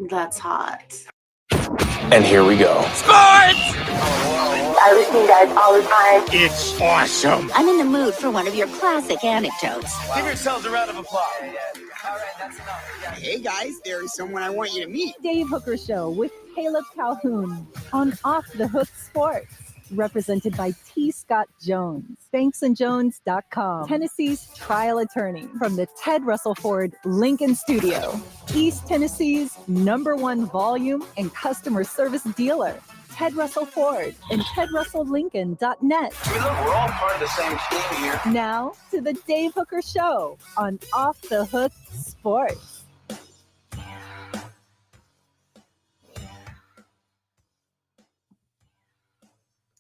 That's hot. And here we go. Sports! I listen to you guys all the time. It's awesome. I'm in the mood for one of your classic anecdotes. Give yourselves a round of applause. All right, that's enough. Hey guys, there is someone I want you to meet. Dave Hooker Show with Caleb Calhoun on Off the Hook Sports. Represented by T. Scott Jones, banksandjones.com, Tennessee's trial attorney from the Ted Russell Ford Lincoln Studio, East Tennessee's #1 volume and customer service dealer, Ted Russell Ford and TedRussellLincoln.net. We're all part of the same team here. Now to the Dave Hooker Show on Off the Hook Sports.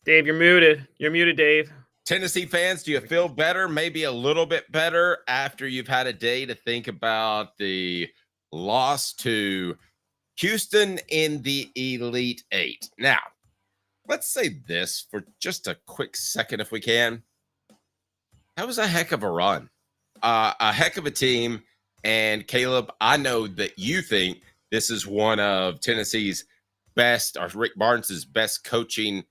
Dave, you're muted. You're muted, Dave. Tennessee fans, do you feel better, maybe a little bit better after you've had a day to think about the loss to Houston in the Elite Eight? Now, let's say this for just a quick second if we can. That was a heck of a run, a heck of a team. And Caleb, I know that you think this is one of Tennessee's best, or Rick Barnes' best coaching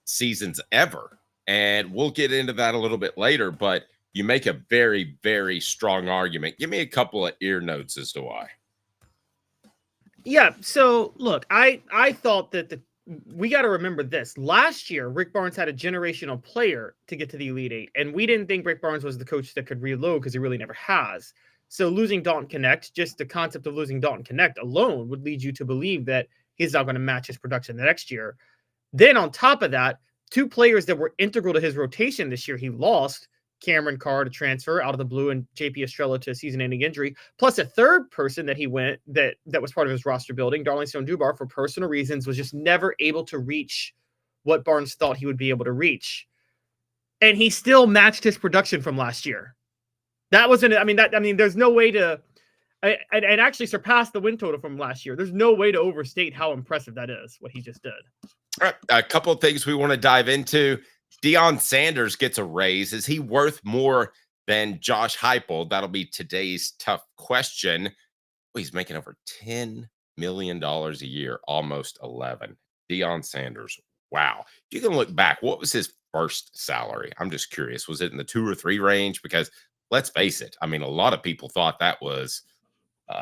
seasons ever. And we'll get into that a little bit later, but you make a very, very strong argument. Give me a couple of ear notes as to why. Yeah, so look, I thought that we got to remember this. Last year, Rick Barnes had a generational player to get to the Elite Eight, and we didn't think Rick Barnes was the coach that could reload because he really never has. So losing Dalton Connect, just the concept of losing Dalton Connect alone would lead you to believe that he's not going to match his production the next year. Then on top of that, two players that were integral to his rotation this year, he lost. Cameron Carr to transfer out of the blue and JP Estrella to a season-ending injury, plus a third person that he went that was part of his roster building, Darlington Dubar, for personal reasons, was just never able to reach what Barnes thought he would be able to reach. And he still matched his production from last year. That wasn't, there's no way to, and actually surpassed the win total from last year. There's no way to overstate how impressive that is, what he just did. All right, a couple of things we want to dive into. Deion Sanders gets a raise. Is he worth more than Josh Heupel? That'll be today's tough question. Well, he's making over $10 million a year, almost 11. Deion Sanders. Wow. You can look back. What was his first salary? I'm just curious. Was it in the 2 or 3 range? Because let's face it. I mean, a lot of people thought that was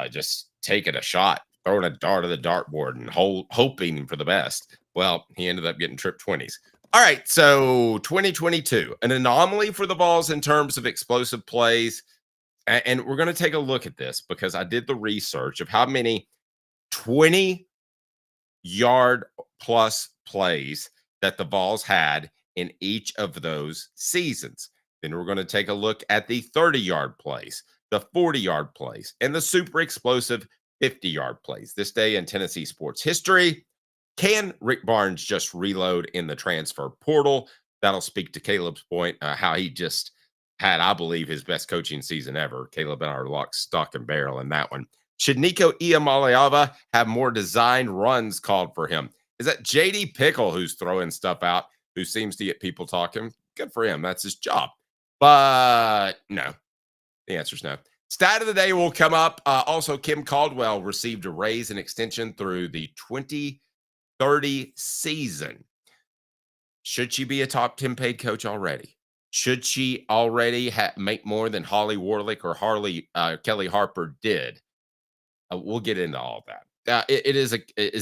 just taking a shot, throwing a dart at the dartboard and hoping for the best. Well, he ended up getting trip 20s. All right, so 2022, an anomaly for the Vols in terms of explosive plays. And we're going to take a look at this because I did the research of how many 20-yard-plus plays that the Vols had in each of those seasons. Then we're going to take a look at the 30-yard plays, the 40-yard plays, and the super explosive 50-yard plays. This day in Tennessee sports history. Can Rick Barnes just reload in the transfer portal? That'll speak to Caleb's point, how he just had, I believe, his best coaching season ever. Caleb and I are locked, stock, and barrel in that one. Should Nico Iamaleava have more design runs called for him? Is that J.D. Pickle who's throwing stuff out, who seems to get people talking? Good for him. That's his job. But no, the answer's no. Stat of the day will come up. Also, Kim Caldwell received a raise and extension through the 2030 season. Should she be a top 10 paid coach already? Should she already make more than Holly Warlick or Kelly Harper did? We'll get into all of that. It is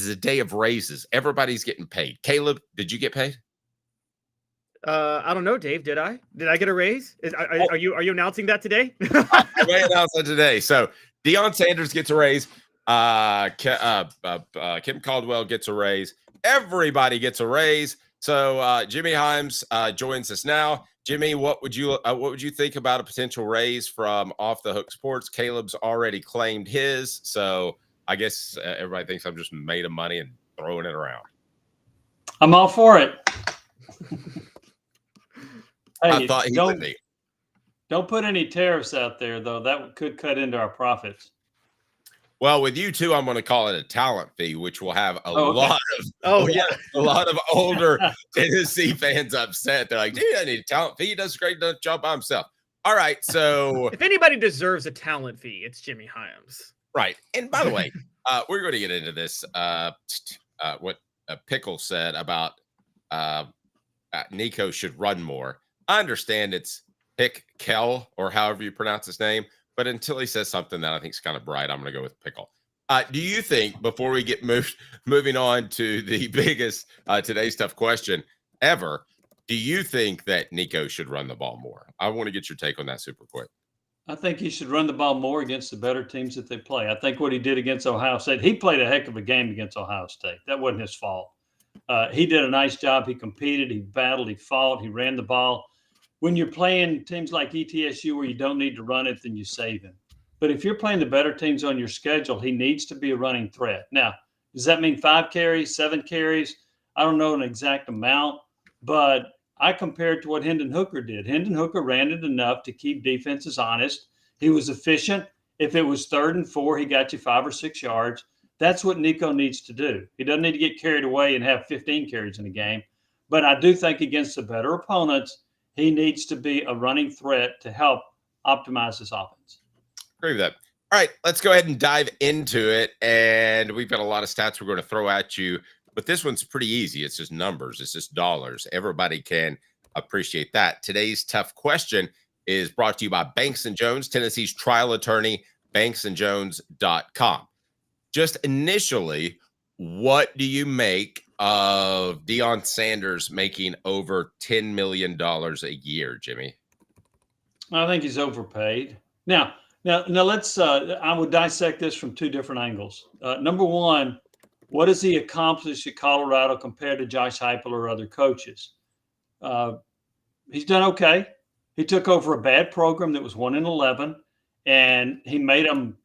a day of raises. Everybody's getting paid. Caleb, did you get paid? I don't know, Dave. Did I get a raise? Are you announcing that today? I may announce that today. So Deion Sanders gets a raise. Kim Caldwell gets a raise. Everybody gets a raise. So Jimmy Himes joins us now. Jimmy, what would you think about a potential raise from Off the Hook Sports? Caleb's already claimed his, so I guess everybody thinks I'm just made of money and throwing it around. I'm all for it. Hey, I thought he would be. Don't put any tariffs out there, though. That could cut into our profits. Well, with you two, I'm going to call it a talent fee, which will have a lot of older Tennessee fans upset. They're like, dude, I need a talent fee. He does a great job by himself. All right, so if anybody deserves a talent fee, it's Jimmy Himes. Right. And by the way, We're going to get into this. What Pickle said about Nico should run more. I understand it's Pick-Kel or however you pronounce his name, but until he says something that I think is kind of bright, I'm going to go with Pickle. Do you think, before we get moving on to the biggest today's tough question ever, do you think that Nico should run the ball more? I want to get your take on that super quick. I think he should run the ball more against the better teams that they play. I think what he did against Ohio State, he played a heck of a game against Ohio State. That wasn't his fault. He did a nice job. He competed, he battled, he fought, he ran the ball. When you're playing teams like ETSU where you don't need to run it, then you save him. But if you're playing the better teams on your schedule, he needs to be a running threat. Now, does that mean 5 carries, 7 carries? I don't know an exact amount, but I compared to what Hendon Hooker did. Hendon Hooker ran it enough to keep defenses honest. He was efficient. If it was 3rd and 4, he got you 5 or 6 yards. That's what Nico needs to do. He doesn't need to get carried away and have 15 carries in a game. But I do think against the better opponents, he needs to be a running threat to help optimize his offense. Agree with that. All right, let's go ahead and dive into it. And we've got a lot of stats we're going to throw at you, but this one's pretty easy. It's just numbers. It's just dollars. Everybody can appreciate that. Today's tough question is brought to you by Banks & Jones, Tennessee's trial attorney, banksandjones.com. Just initially, what do you make of Deion Sanders making over $10 million a year, Jimmy? I think he's overpaid. Now let's. I would dissect this from 2 different angles. Number one, what has he accomplished at Colorado compared to Josh Heupel or other coaches? He's done okay. He took over a bad program that was 1-11, and he made them,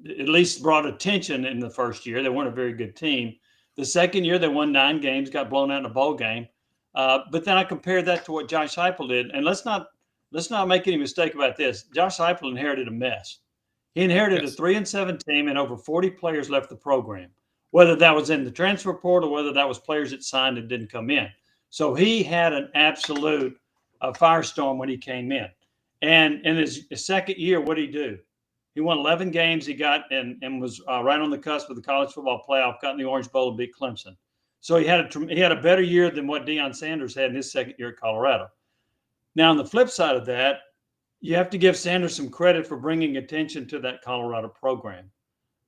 at least brought attention in the first year. They weren't a very good team. The second year, they won 9 games, got blown out in a bowl game. But then I compared that to what Josh Heupel did, and let's not make any mistake about this. Josh Heupel inherited a mess. He inherited a 3-7 team, and over 40 players left the program, whether that was in the transfer portal, whether that was players that signed and didn't come in. So he had an absolute firestorm when he came in. And in his second year, what did he do? He won 11 games. He got and was right on the cusp of the college football playoff, got in the Orange Bowl and beat Clemson. So he had a better year than what Deion Sanders had in his second year at Colorado. Now, on the flip side of that, you have to give Sanders some credit for bringing attention to that Colorado program.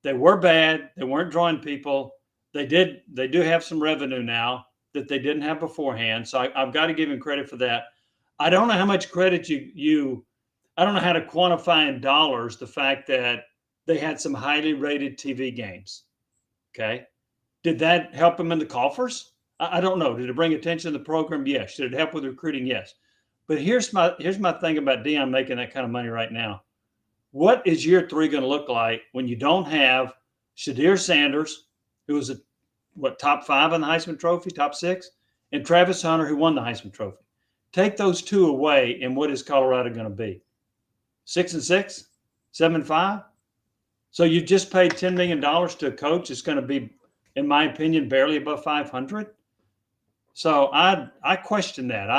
They were bad. They weren't drawing people. They do have some revenue now that they didn't have beforehand. So I've got to give him credit for that. I don't know how much credit I don't know how to quantify in dollars the fact that they had some highly rated TV games. Okay. Did that help them in the coffers? I don't know. Did it bring attention to the program? Yes. Did it help with recruiting? Yes. But here's my thing about Deion making that kind of money right now. What is year 3 going to look like when you don't have Shedeur Sanders, who was top 5 in the Heisman Trophy, top 6, and Travis Hunter, who won the Heisman Trophy? Take those 2 away, and what is Colorado going to be? 6-6, 7-5. So you just paid $10 million to a coach that's going to be, in my opinion, barely above 500. So I question that.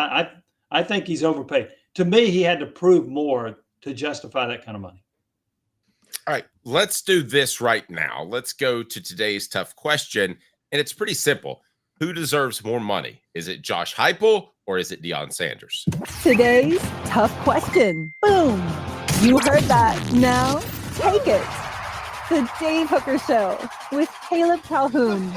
I think he's overpaid. To me, he had to prove more to justify that kind of money. All right, let's do this right now. Let's go to today's tough question, and it's pretty simple. Who deserves more money? Is it Josh Heupel or is it Deion Sanders? Today's tough question. Boom. You heard that. Now take it. The Dave Hooker Show with Calhoun.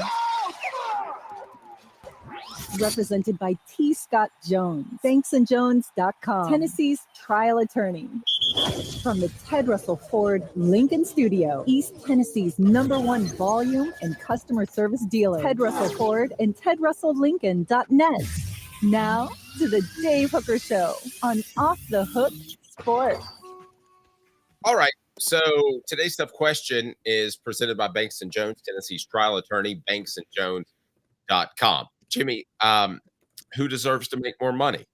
Represented by T. Scott Jones. Banksandjones.com. Tennessee's trial attorney. From the Ted Russell Ford Lincoln Studio, East Tennessee's #1 volume and customer service dealer, Ted Russell Ford and TedRussellLincoln.net. Now to the Dave Hooker Show on Off the Hook Sports. All right. So today's tough question is presented by Banks & Jones, Tennessee's trial attorney, banksandjones.com. Jimmy, who deserves to make more money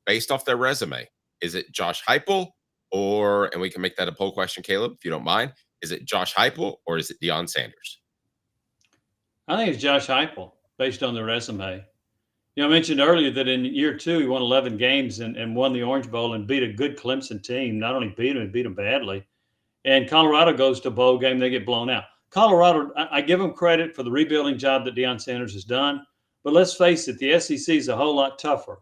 based off their resume? Is it Josh Heupel and we can make that a poll question, Caleb, if you don't mind. Is it Josh Heupel or is it Deion Sanders? I think it's Josh Heupel based on the resume. I mentioned earlier that in year 2, he won 11 games and won the Orange Bowl and beat a good Clemson team. Not only beat them, he beat them badly. And Colorado goes to a bowl game, they get blown out. Colorado, I give them credit for the rebuilding job that Deion Sanders has done. But let's face it, the SEC is a whole lot tougher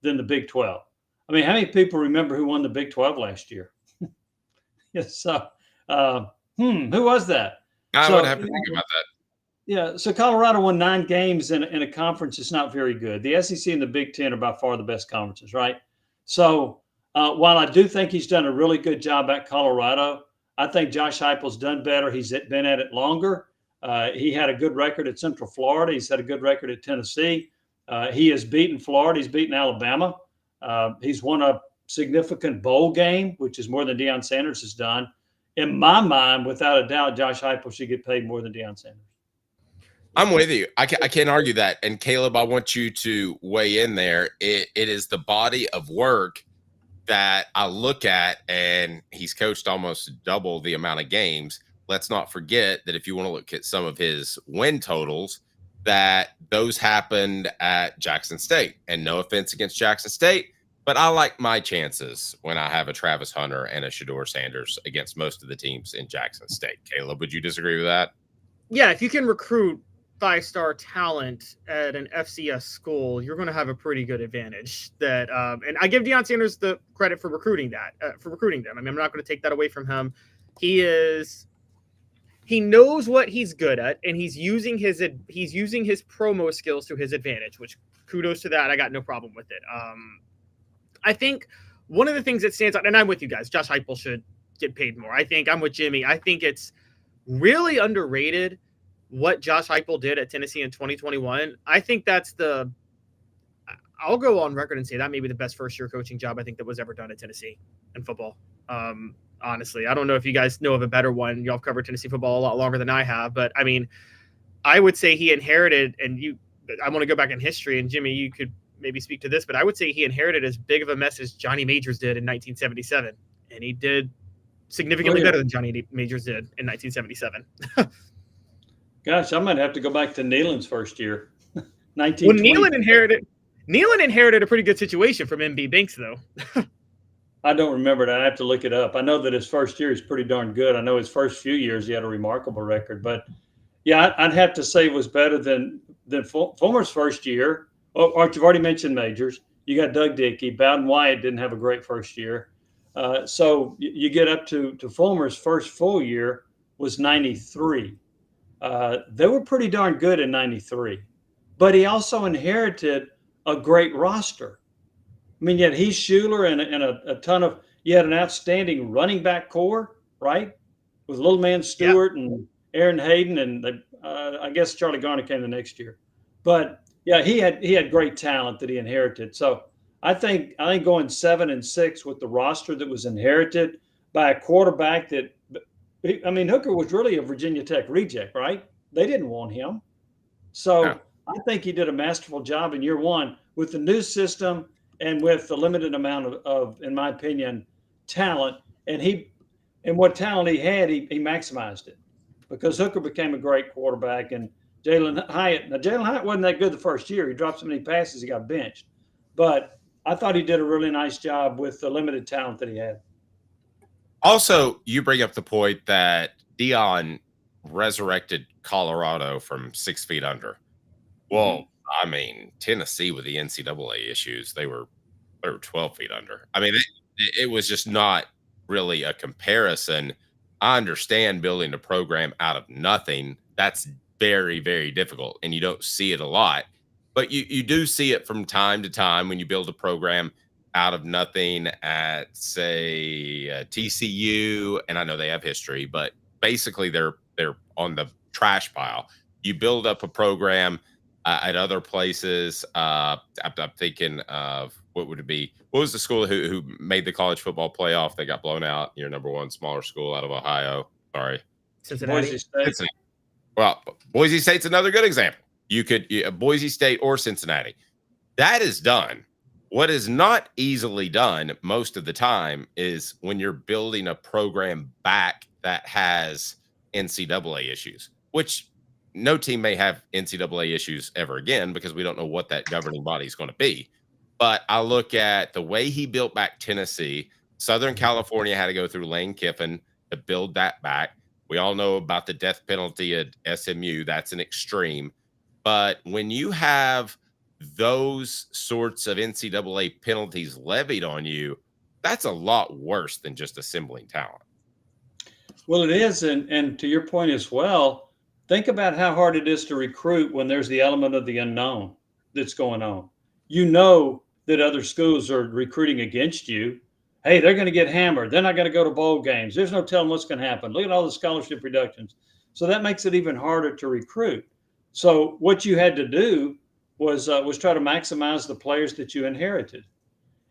than the Big 12. I mean, how many people remember who won the Big 12 last year? Yes. So, who was that? I would have to think about that. Yeah. So Colorado won 9 games in a conference that's not very good. The SEC and the Big 10 are by far the best conferences, right? So while I do think he's done a really good job at Colorado, I think Josh Heupel's done better. He's been at it longer. He had a good record at Central Florida. He's had a good record at Tennessee. He has beaten Florida. He's beaten Alabama. He's won a significant bowl game, which is more than Deion Sanders has done. In my mind, without a doubt, Josh Heupel should get paid more than Deion Sanders. I'm with you. I can't argue that. And Caleb, I want you to weigh in there. It is the body of work that I look at, and he's coached almost double the amount of games. Let's not forget that if you want to look at some of his win totals, that those happened at Jackson State. And no offense against Jackson State, but I like my chances when I have a Travis Hunter and a Shedeur Sanders against most of the teams in Jackson State. Caleb, would you disagree with that? Yeah, if you can recruit 5-star talent at an FCS school, you're going to have a pretty good advantage. That, and I give Deion Sanders the credit for recruiting them. I mean, I'm not going to take that away from him. He knows what he's good at, and he's using his promo skills to his advantage. Which, kudos to that. I got no problem with it. I think one of the things that stands out, and I'm with you guys, Josh Heupel should get paid more. I think I'm with Jimmy. I think it's really underrated what Josh Heupel did at Tennessee in 2021. I think I'll go on record and say that may be the best first-year coaching job I think that was ever done at Tennessee in football. Honestly, I don't know if you guys know of a better one. Y'all covered Tennessee football a lot longer than I have, but I mean, I would say he inherited, and I want to go back in history, and Jimmy, you could maybe speak to this, but I would say he inherited as big of a mess as Johnny Majors did in 1977, and he did significantly better than Johnny Majors did in 1977. Gosh, I might have to go back to Neyland's first year. When Neyland inherited a pretty good situation from MB Banks, though. I don't remember that. I have to look it up. I know that his first year is pretty darn good. I know his first few years he had a remarkable record, but yeah, I'd have to say it was better than Fulmer's first year. Or you've already mentioned Majors. You got Doug Dickey. Bowden Wyatt didn't have a great first year. So you get up to Fulmer's first full year was 93. They were pretty darn good in 93, but he also inherited a great roster. I mean, yet he's Schuler and a ton of, you had an outstanding running back core, right? With little man Stewart and Aaron Hayden, and I guess Charlie Garner came the next year. But yeah, he had great talent that he inherited. So I think going 7-6 with the roster that was inherited by a quarterback that, I mean, Hooker was really a Virginia Tech reject, right? They didn't want him. So I think he did a masterful job in year one with the new system and with the limited amount of, in my opinion, talent. And what talent he had, he maximized it because Hooker became a great quarterback. And Jalen Hyatt wasn't that good the first year. He dropped so many passes, he got benched. But I thought he did a really nice job with the limited talent that he had. Also, you bring up the point that Deion resurrected Colorado from 6 feet under. Well, I mean, Tennessee with the NCAA issues, they were 12 feet under. I mean, it was just not really a comparison. I understand building a program out of nothing. That's very, very difficult, and you don't see it a lot. But you do see it from time to time when you build a program out of nothing at, say, TCU, and I know they have history, but basically they're on the trash pile. You build up a program at other places. I'm thinking of what would it be? What was the school who made the college football playoff? They got blown out. Your number one smaller school out of Ohio. Sorry, Cincinnati. Well, Boise State's another good example. You could Boise State or Cincinnati. That is done. What is not easily done most of the time is when you're building a program back that has NCAA issues, which no team may have NCAA issues ever again because we don't know what that governing body is going to be. But I look at the way he built back Tennessee. Southern California had to go through Lane Kiffin to build that back. We all know about the death penalty at SMU. That's an extreme. But when you have those sorts of NCAA penalties levied on you, that's a lot worse than just assembling talent. Well, it is. And to your point as well, think about how hard it is to recruit when there's the element of the unknown that's going on. You know that other schools are recruiting against you. Hey, they're going to get hammered. They're not going to go to bowl games. There's no telling what's going to happen. Look at all the scholarship reductions. So that makes it even harder to recruit. So what you had to do was try to maximize the players that you inherited.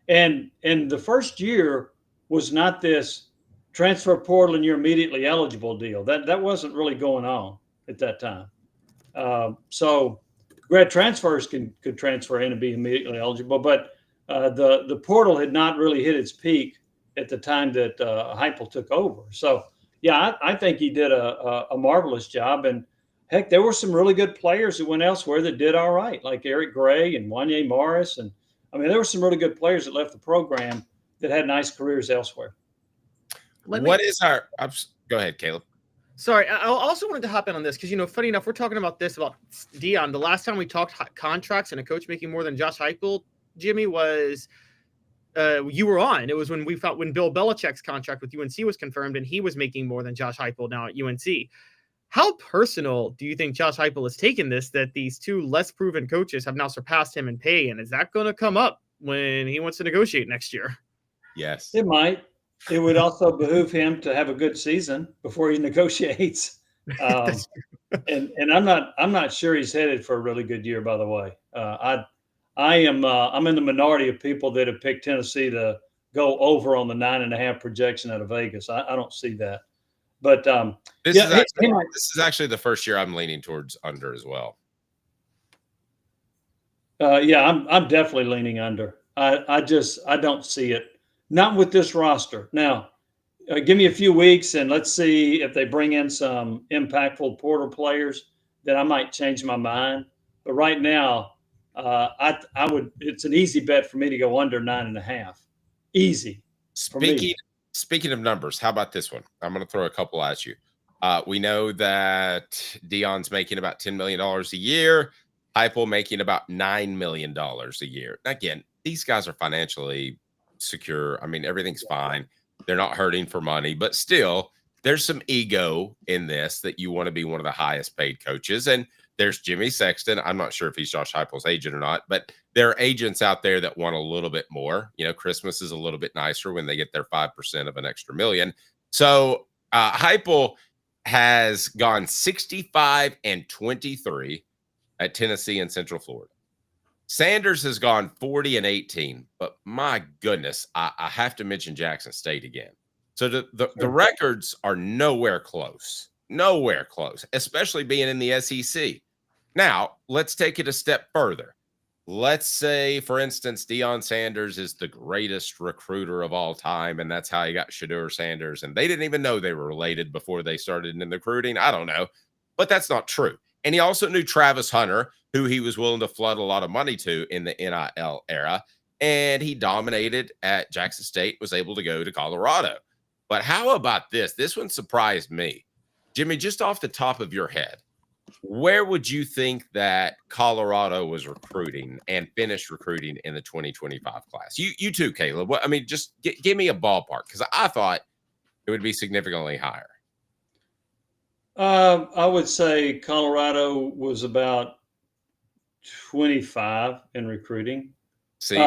And the first year was not this transfer portal and you're immediately eligible deal. That wasn't really going on at that time. So grad transfers could transfer in and be immediately eligible, but the portal had not really hit its peak at the time that Heupel took over. So yeah, I think he did a marvelous job. And heck, there were some really good players who went elsewhere that did all right, like Eric Gray and Wanye Morris. And I mean, there were some really good players that left the program that had nice careers elsewhere. Go ahead, Caleb. Sorry, I also wanted to hop in on this because, funny enough, we're talking about Deion. The last time we talked contracts and a coach making more than Josh Heupel, Jimmy, was you were on. It was when when Bill Belichick's contract with UNC was confirmed and he was making more than Josh Heupel now at UNC. How personal do you think Josh Heupel has taken this, that these two less proven coaches have now surpassed him in pay? And is that going to come up when he wants to negotiate next year? Yes. It might. It would also behoove him to have a good season before he negotiates. And I'm not sure he's headed for a really good year, by the way. I'm in the minority of people that have picked Tennessee to go over on the 9.5 projection out of Vegas. I don't see that. But this is actually the first year I'm leaning towards under as well. Yeah, I'm definitely leaning under. I don't see it. Not with this roster. Now, give me a few weeks and let's see if they bring in some impactful portal players, then I might change my mind. But right now, I would. It's an easy bet for me to go under 9.5. Easy. Speaking of numbers, how about this one? I'm going to throw a couple at you. We know that Deion's making about $10 million a year. Heupel making about $9 million a year. Again, these guys are financially secure. I mean, everything's fine. They're not hurting for money, but still, there's some ego in this that you want to be one of the highest paid coaches. And there's Jimmy Sexton. I'm not sure if he's Josh Heupel's agent or not, but there are agents out there that want a little bit more. Christmas is a little bit nicer when they get their 5% of an extra million. So Heupel has gone 65-23 at Tennessee and Central Florida. Sanders has gone 40-18, but my goodness, I have to mention Jackson State again. So the records are nowhere close, especially being in the SEC. Now, let's take it a step further. Let's say, for instance, Deion Sanders is the greatest recruiter of all time, and that's how he got Shedeur Sanders, and they didn't even know they were related before they started in the recruiting. I don't know, but that's not true. And he also knew Travis Hunter, who he was willing to flood a lot of money to in the NIL era, and he dominated at Jackson State, was able to go to Colorado. But how about this? This one surprised me. Jimmy, just off the top of your head, where would you think that Colorado was recruiting and finished recruiting in the 2025 class? You too, Caleb. Just give me a ballpark, because I thought it would be significantly higher. I would say Colorado was about 25 in recruiting. See,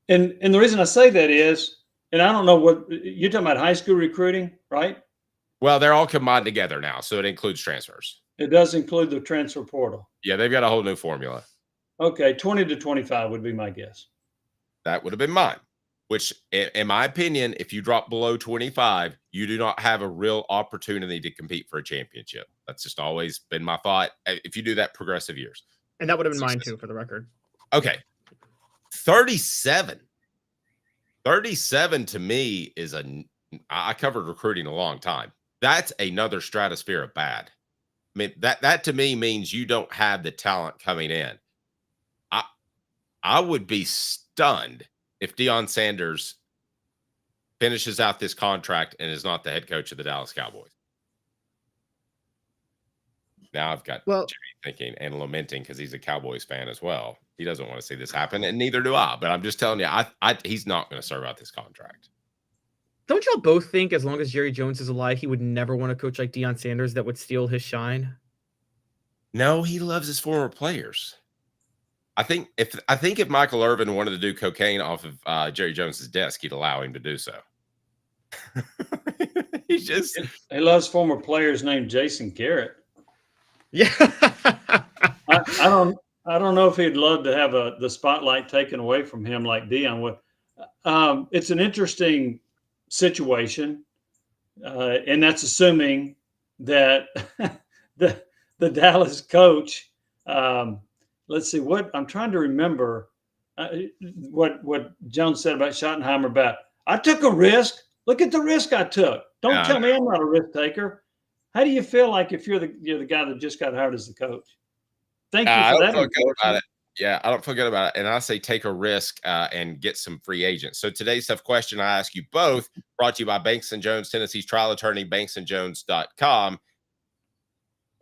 and the reason I say that is, and I don't know what you're talking about, high school recruiting, right? Well, they're all combined together now, so it includes transfers. It does include the transfer portal. Yeah, they've got a whole new formula. Okay, 20 to 25 would be my guess. That would have been mine, which, in my opinion, if you drop below 25, you do not have a real opportunity to compete for a championship. That's just always been my thought. If you do that progressive years. And that would have been mine too, for the record. Okay. 37. 37 to me is I covered recruiting a long time. That's another stratosphere of bad. I mean, that to me means you don't have the talent coming in. I would be stunned if Deion Sanders finishes out this contract and is not the head coach of the Dallas Cowboys. Now I've got Jimmy thinking and lamenting because he's a Cowboys fan as well. He doesn't want to see this happen, and neither do I. But I'm just telling you, he's not going to serve out this contract. Don't y'all both think as long as Jerry Jones is alive, he would never want to coach like Deion Sanders that would steal his shine? No, he loves his former players. I think if Michael Irvin wanted to do cocaine off of Jerry Jones's desk, he'd allow him to do so. He loves former players named Jason Garrett. Yeah. I don't know if he'd love to have the spotlight taken away from him like Deion would. It's an interesting situation, and that's assuming that the Dallas coach. Let's see what I'm trying to remember. What Jones said about Schottenheimer about. I took a risk. Look at the risk I took. Don't tell me I'm not a risk taker. How do you feel like if you're the guy that just got hired as the coach? Thank you for that. I don't feel good about it. Yeah, I don't feel good about it. And I say take a risk and get some free agents. So today's tough question I ask you both, brought to you by Banks & Jones, Tennessee's trial attorney, banksandjones.com.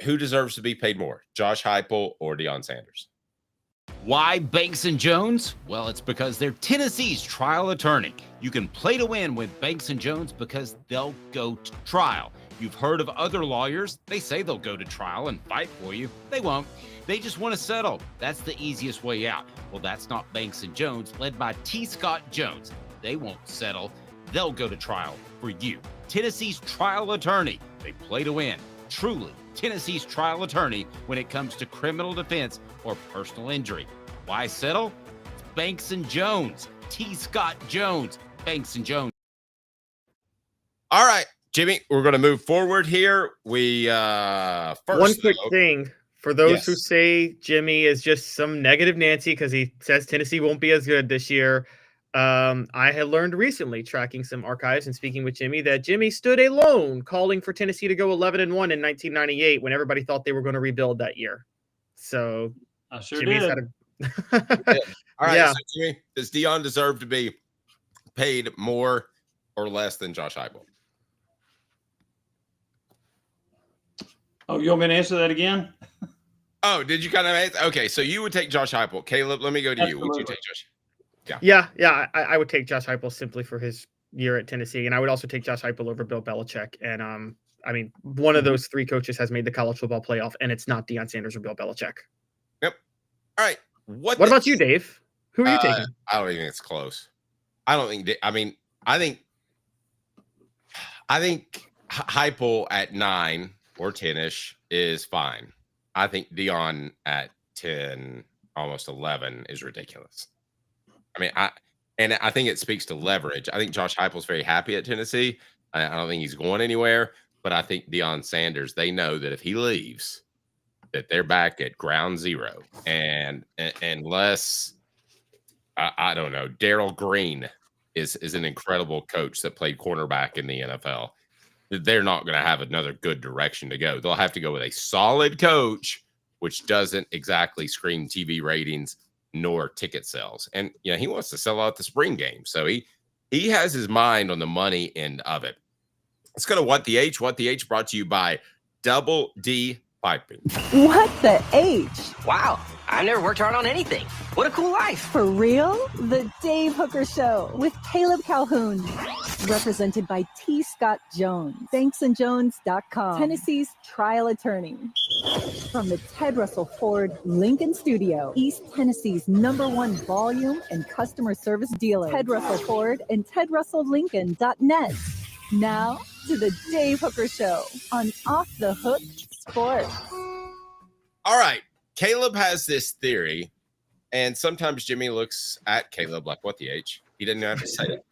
Who deserves to be paid more, Josh Heupel or Deion Sanders? Why Banks & Jones? Well, it's because they're Tennessee's trial attorney. You can play to win with Banks & Jones because they'll go to trial. You've heard of other lawyers. They say they'll go to trial and fight for you. They won't. They just want to settle. That's the easiest way out. Well, that's not Banks & Jones, led by T. Scott Jones. They won't settle. They'll go to trial for you. Tennessee's trial attorney. They play to win. Truly, Tennessee's trial attorney when it comes to criminal defense or personal injury. Why settle? It's Banks & Jones. T. Scott Jones. Banks & Jones. All right, Jimmy, we're going to move forward here. We first one quick thing for those who say Jimmy is just some negative Nancy because he says Tennessee won't be as good this year. I had learned recently, tracking some archives and speaking with Jimmy, that Jimmy stood alone calling for Tennessee to go 11-1 in 1998 when everybody thought they were going to rebuild that year. So I sure Jimmy's did. All right, yeah. so Jimmy, does Deion deserve to be paid more or less than Josh Heupel? Oh, you want me to answer that again? Oh, did you kind of answer? Okay, so you would take Josh Heupel. Caleb, let me go to you. Would you take Josh? Yeah. I would take Josh Heupel simply for his year at Tennessee, and I would also take Josh Heupel over Bill Belichick. And I mean, one of those three coaches has made the college football playoff, and it's not Deion Sanders or Bill Belichick. Yep. All right. What about you, Dave? Who are you taking? I don't even think it's close. I don't think. I mean, I think Heupel at 9 or 10-ish is fine. I think Deion at 10, almost 11 is ridiculous. I mean, I think it speaks to leverage. I think Josh Heupel's very happy at Tennessee. I don't think he's going anywhere, but I think Deion Sanders, they know that if he leaves, that they're back at ground zero. And unless, I don't know, Darryl Green is an incredible coach that played cornerback in the NFL. They're not going to have another good direction to go. They'll have to go with a solid coach, which doesn't exactly scream TV ratings nor ticket sales. And he wants to sell out the spring game. So he has his mind on the money end of it. Let's go to What the H. What the H brought to you by Double D Piping. What the H? Wow, I never worked hard on anything. What a cool life. For real? The Dave Hooker Show with Caleb Calhoun. Represented by T. Scott Jones. Banksandjones.com. Tennessee's trial attorney. From the Ted Russell Ford Lincoln Studio, East Tennessee's #1 volume and customer service dealer. Ted Russell Ford and TedRussellLincoln.net. Now to the Dave Hooker Show on Off the Hook Sports. All right. Caleb has this theory, and sometimes Jimmy looks at Caleb like, what the H? He didn't have to say it.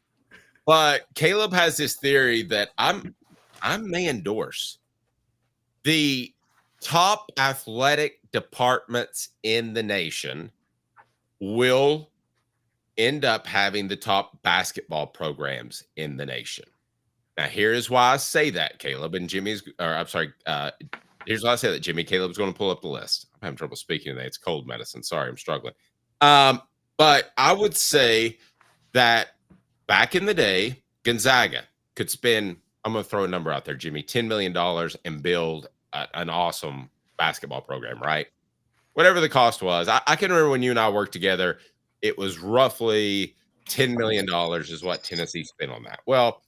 But Caleb has this theory that I may endorse. The top athletic departments in the nation will end up having the top basketball programs in the nation. Now, here's why I say that, Caleb. And here's why I say that, Jimmy. Caleb's going to pull up the list. I'm having trouble speaking today. It's cold medicine. Sorry, I'm struggling. But I would say that back in the day, Gonzaga could spend, I'm going to throw a number out there, Jimmy, $10 million and build an awesome basketball program, right? Whatever the cost was. I can remember when you and I worked together, it was roughly $10 million is what Tennessee spent on that. Well,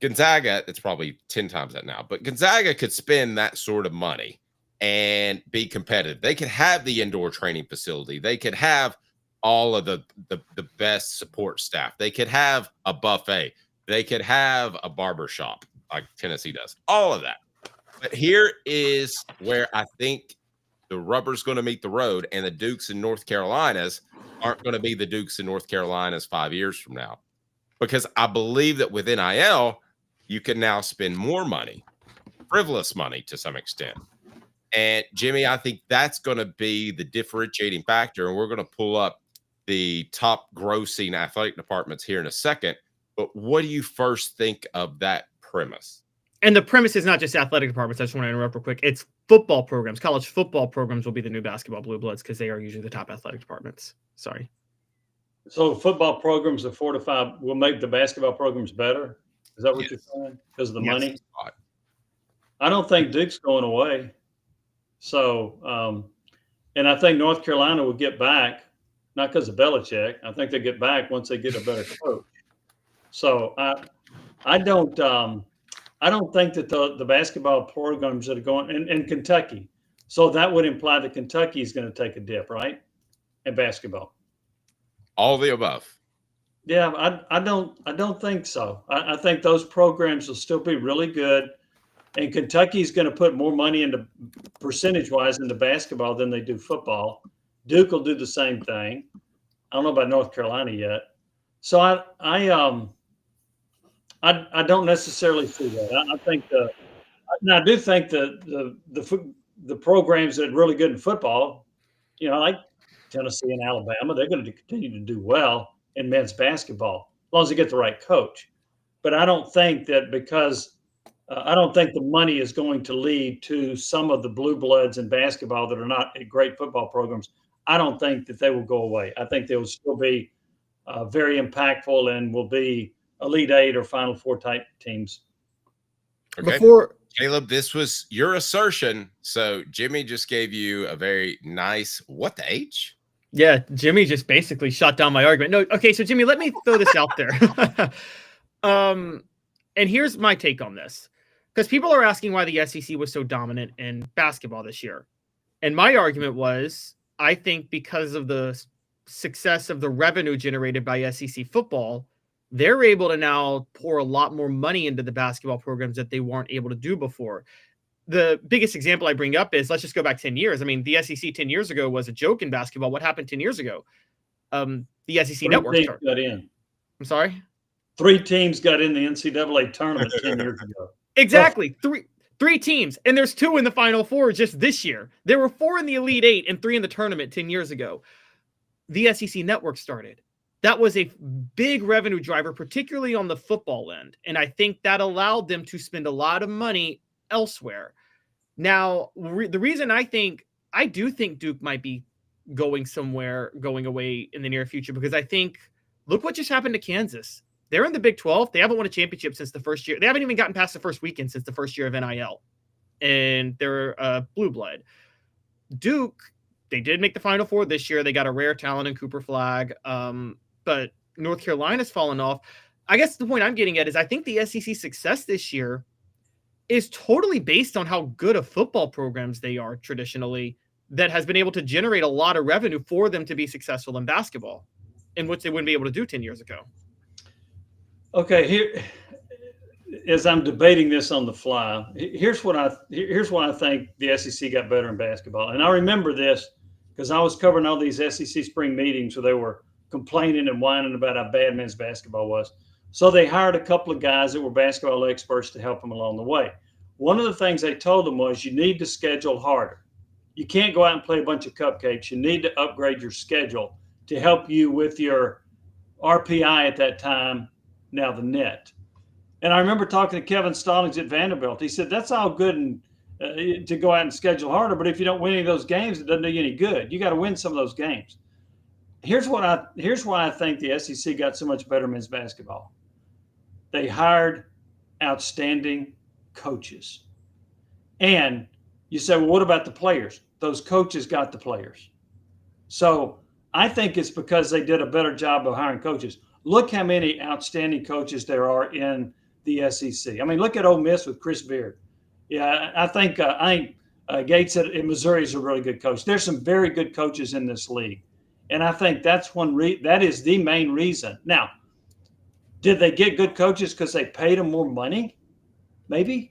Gonzaga, it's probably 10 times that now, but Gonzaga could spend that sort of money and be competitive. They could have the indoor training facility. They could have all of the best support staff. They could have a buffet. They could have a barber shop like Tennessee does. All of that. But here is where I think the rubber's going to meet the road, and the Dukes in North Carolinas aren't going to be the Dukes in North Carolinas 5 years from now. Because I believe that with NIL, you can now spend more money, frivolous money to some extent. And Jimmy, I think that's going to be the differentiating factor. And we're going to pull up the top grossing athletic departments here in a second. But what do you first think of that premise? And the premise is not just athletic departments. I just want to interrupt real quick. It's football programs. College football programs will be the new basketball blue bloods because they are usually the top athletic departments. Sorry. So football programs of 4 to 5 will make the basketball programs better. Is that what you're saying? Because of the money? I don't think Duke's going away. So, and I think North Carolina will get back, not because of Belichick. I think they get back once they get a better coach. So I don't think that the basketball programs that are going in Kentucky. So that would imply that Kentucky is going to take a dip, right? In basketball. All the above. Yeah, I don't think so. I think those programs will still be really good. And Kentucky's going to put more money into percentage-wise into basketball than they do football. Duke will do the same thing. I don't know about North Carolina yet. So I don't necessarily see that. I think I do think the programs that are really good in football, like Tennessee and Alabama, they're going to continue to do well in men's basketball as long as they get the right coach. But I don't think that because I don't think the money is going to lead to some of the blue bloods in basketball that are not great football programs. I don't think that they will go away. I think they will still be very impactful and will be Elite Eight or Final Four type teams. Okay. Caleb, this was your assertion. So Jimmy just gave you a very nice, what the H? Yeah, Jimmy just basically shot down my argument. No, okay, so Jimmy, let me throw this out there. And here's my take on this. Because people are asking why the SEC was so dominant in basketball this year. And my argument was, I think because of the success of the revenue generated by SEC football, they're able to now pour a lot more money into the basketball programs that they weren't able to do before. The biggest example I bring up is, let's just go back 10 years. I mean, the SEC 10 years ago was a joke in basketball. What happened 10 years ago? The SEC network started. Got in. I'm sorry? 3 teams got in the NCAA tournament 10 years ago. Exactly. Three teams. And there's 2 in the Final Four just this year. There were 4 in the Elite Eight and 3 in the tournament 10 years ago. The SEC network started. That was a big revenue driver, particularly on the football end. And I think that allowed them to spend a lot of money elsewhere. Now, the reason I do think Duke might be going away in the near future, because I think, look what just happened to Kansas. They're in the Big 12. They haven't won a championship since the first year. They haven't even gotten past the first weekend since the first year of NIL. And they're blue blood. Duke, they did make the Final Four this year. They got a rare talent in Cooper Flagg. But North Carolina's fallen off. I guess the point I'm getting at is I think the SEC success this year is totally based on how good of football programs they are traditionally, that has been able to generate a lot of revenue for them to be successful in basketball, in which they wouldn't be able to do 10 years ago. Okay, here, as I'm debating this on the fly, here's why I think the SEC got better in basketball. And I remember this because I was covering all these SEC spring meetings where they were complaining and whining about how bad men's basketball was. So they hired a couple of guys that were basketball experts to help them along the way. One of the things they told them was, you need to schedule harder. You can't go out and play a bunch of cupcakes. You need to upgrade your schedule to help you with your RPI at that time, now the net. And I remember talking to Kevin Stallings at Vanderbilt. He said, that's all good and to go out and schedule harder, but if you don't win any of those games, it doesn't do you any good. You got to win some of those games. Here's why I think the SEC got so much better men's basketball. They hired outstanding coaches. And You say, well, what about the players? Those coaches got the players. So I think it's because they did a better job of hiring coaches. Look how many outstanding coaches there are in the SEC. I mean, look at Ole Miss with Chris Beard. Yeah, I think Gates in Missouri is a really good coach. There's some very good coaches in this league. And I think that's that is the main reason. Now, did they get good coaches because they paid them more money? Maybe.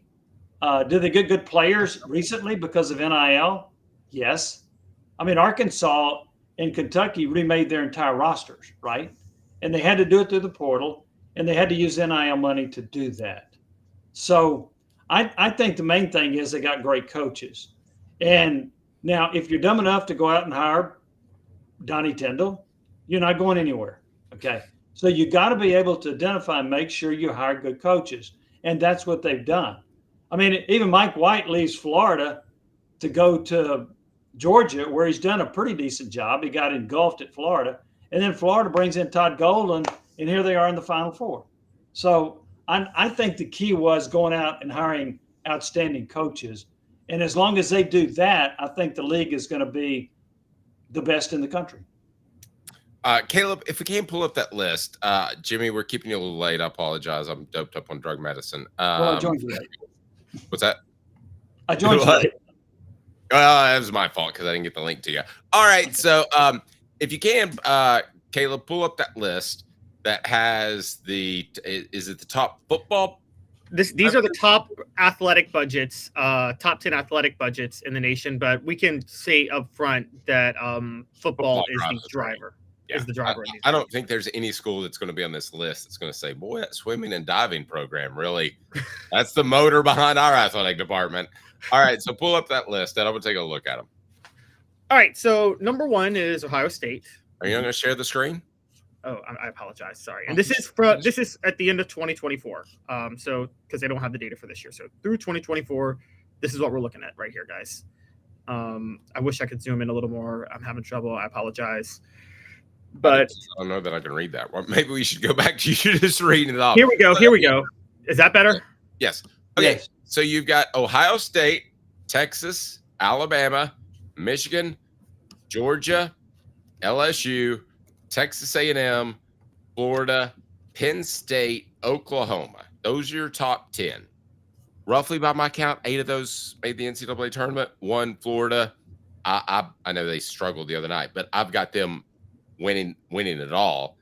Did they get good players recently because of NIL? Yes. I mean, Arkansas and Kentucky remade their entire rosters, right? And they had to do it through the portal, and they had to use NIL money to do that. So I think the main thing is they got great coaches. And now, if you're dumb enough to go out and hire Donnie Tyndall, you're not going anywhere, okay? So you got to be able to identify and make sure you hire good coaches, and that's what they've done. I mean, even Mike White leaves Florida to go to Georgia, where he's done a pretty decent job. He got engulfed at Florida. And then Florida brings in Todd Golden, and here they are in the Final Four. So I think the key was going out and hiring outstanding coaches. And as long as they do that, I think the league is going to be the best in the country. Caleb, if we can't pull up that list, Jimmy, we're keeping you a little late. I apologize. I'm doped up on drug medicine. Well, I joined you late. What's that? I joined you late. That was my fault because I didn't get the link to you. All right. So if you can, Caleb, pull up that list that has is it the top football? These are the top athletic budgets, top 10 athletic budgets in the nation. But we can say up front that football is the driver. Yeah. Is the driver. I don't think there's any school that's going to be on this list that's going to say, boy, that swimming and diving program, really, that's the motor behind our athletic department. All right, so pull up that list, and I'm going to take a look at them. All right, so number 1 is Ohio State. Are you going to share the screen? Oh, I apologize. Sorry. And this is at the end of 2024. So because they don't have the data for this year. So through 2024, this is what we're looking at right here, guys. I wish I could zoom in a little more. I'm having trouble. I apologize. But I don't know that I can read that. Well, maybe we should go back to you just reading it off. Here we go. Here we go. Is that better? Yes. Okay. Yes. So you've got Ohio State, Texas, Alabama, Michigan, Georgia, LSU, Texas A&M, Florida, Penn State, Oklahoma. Those are your top 10. Roughly by my count, 8 of those made the NCAA tournament. 1, Florida. I know they struggled the other night, but I've got them winning it all.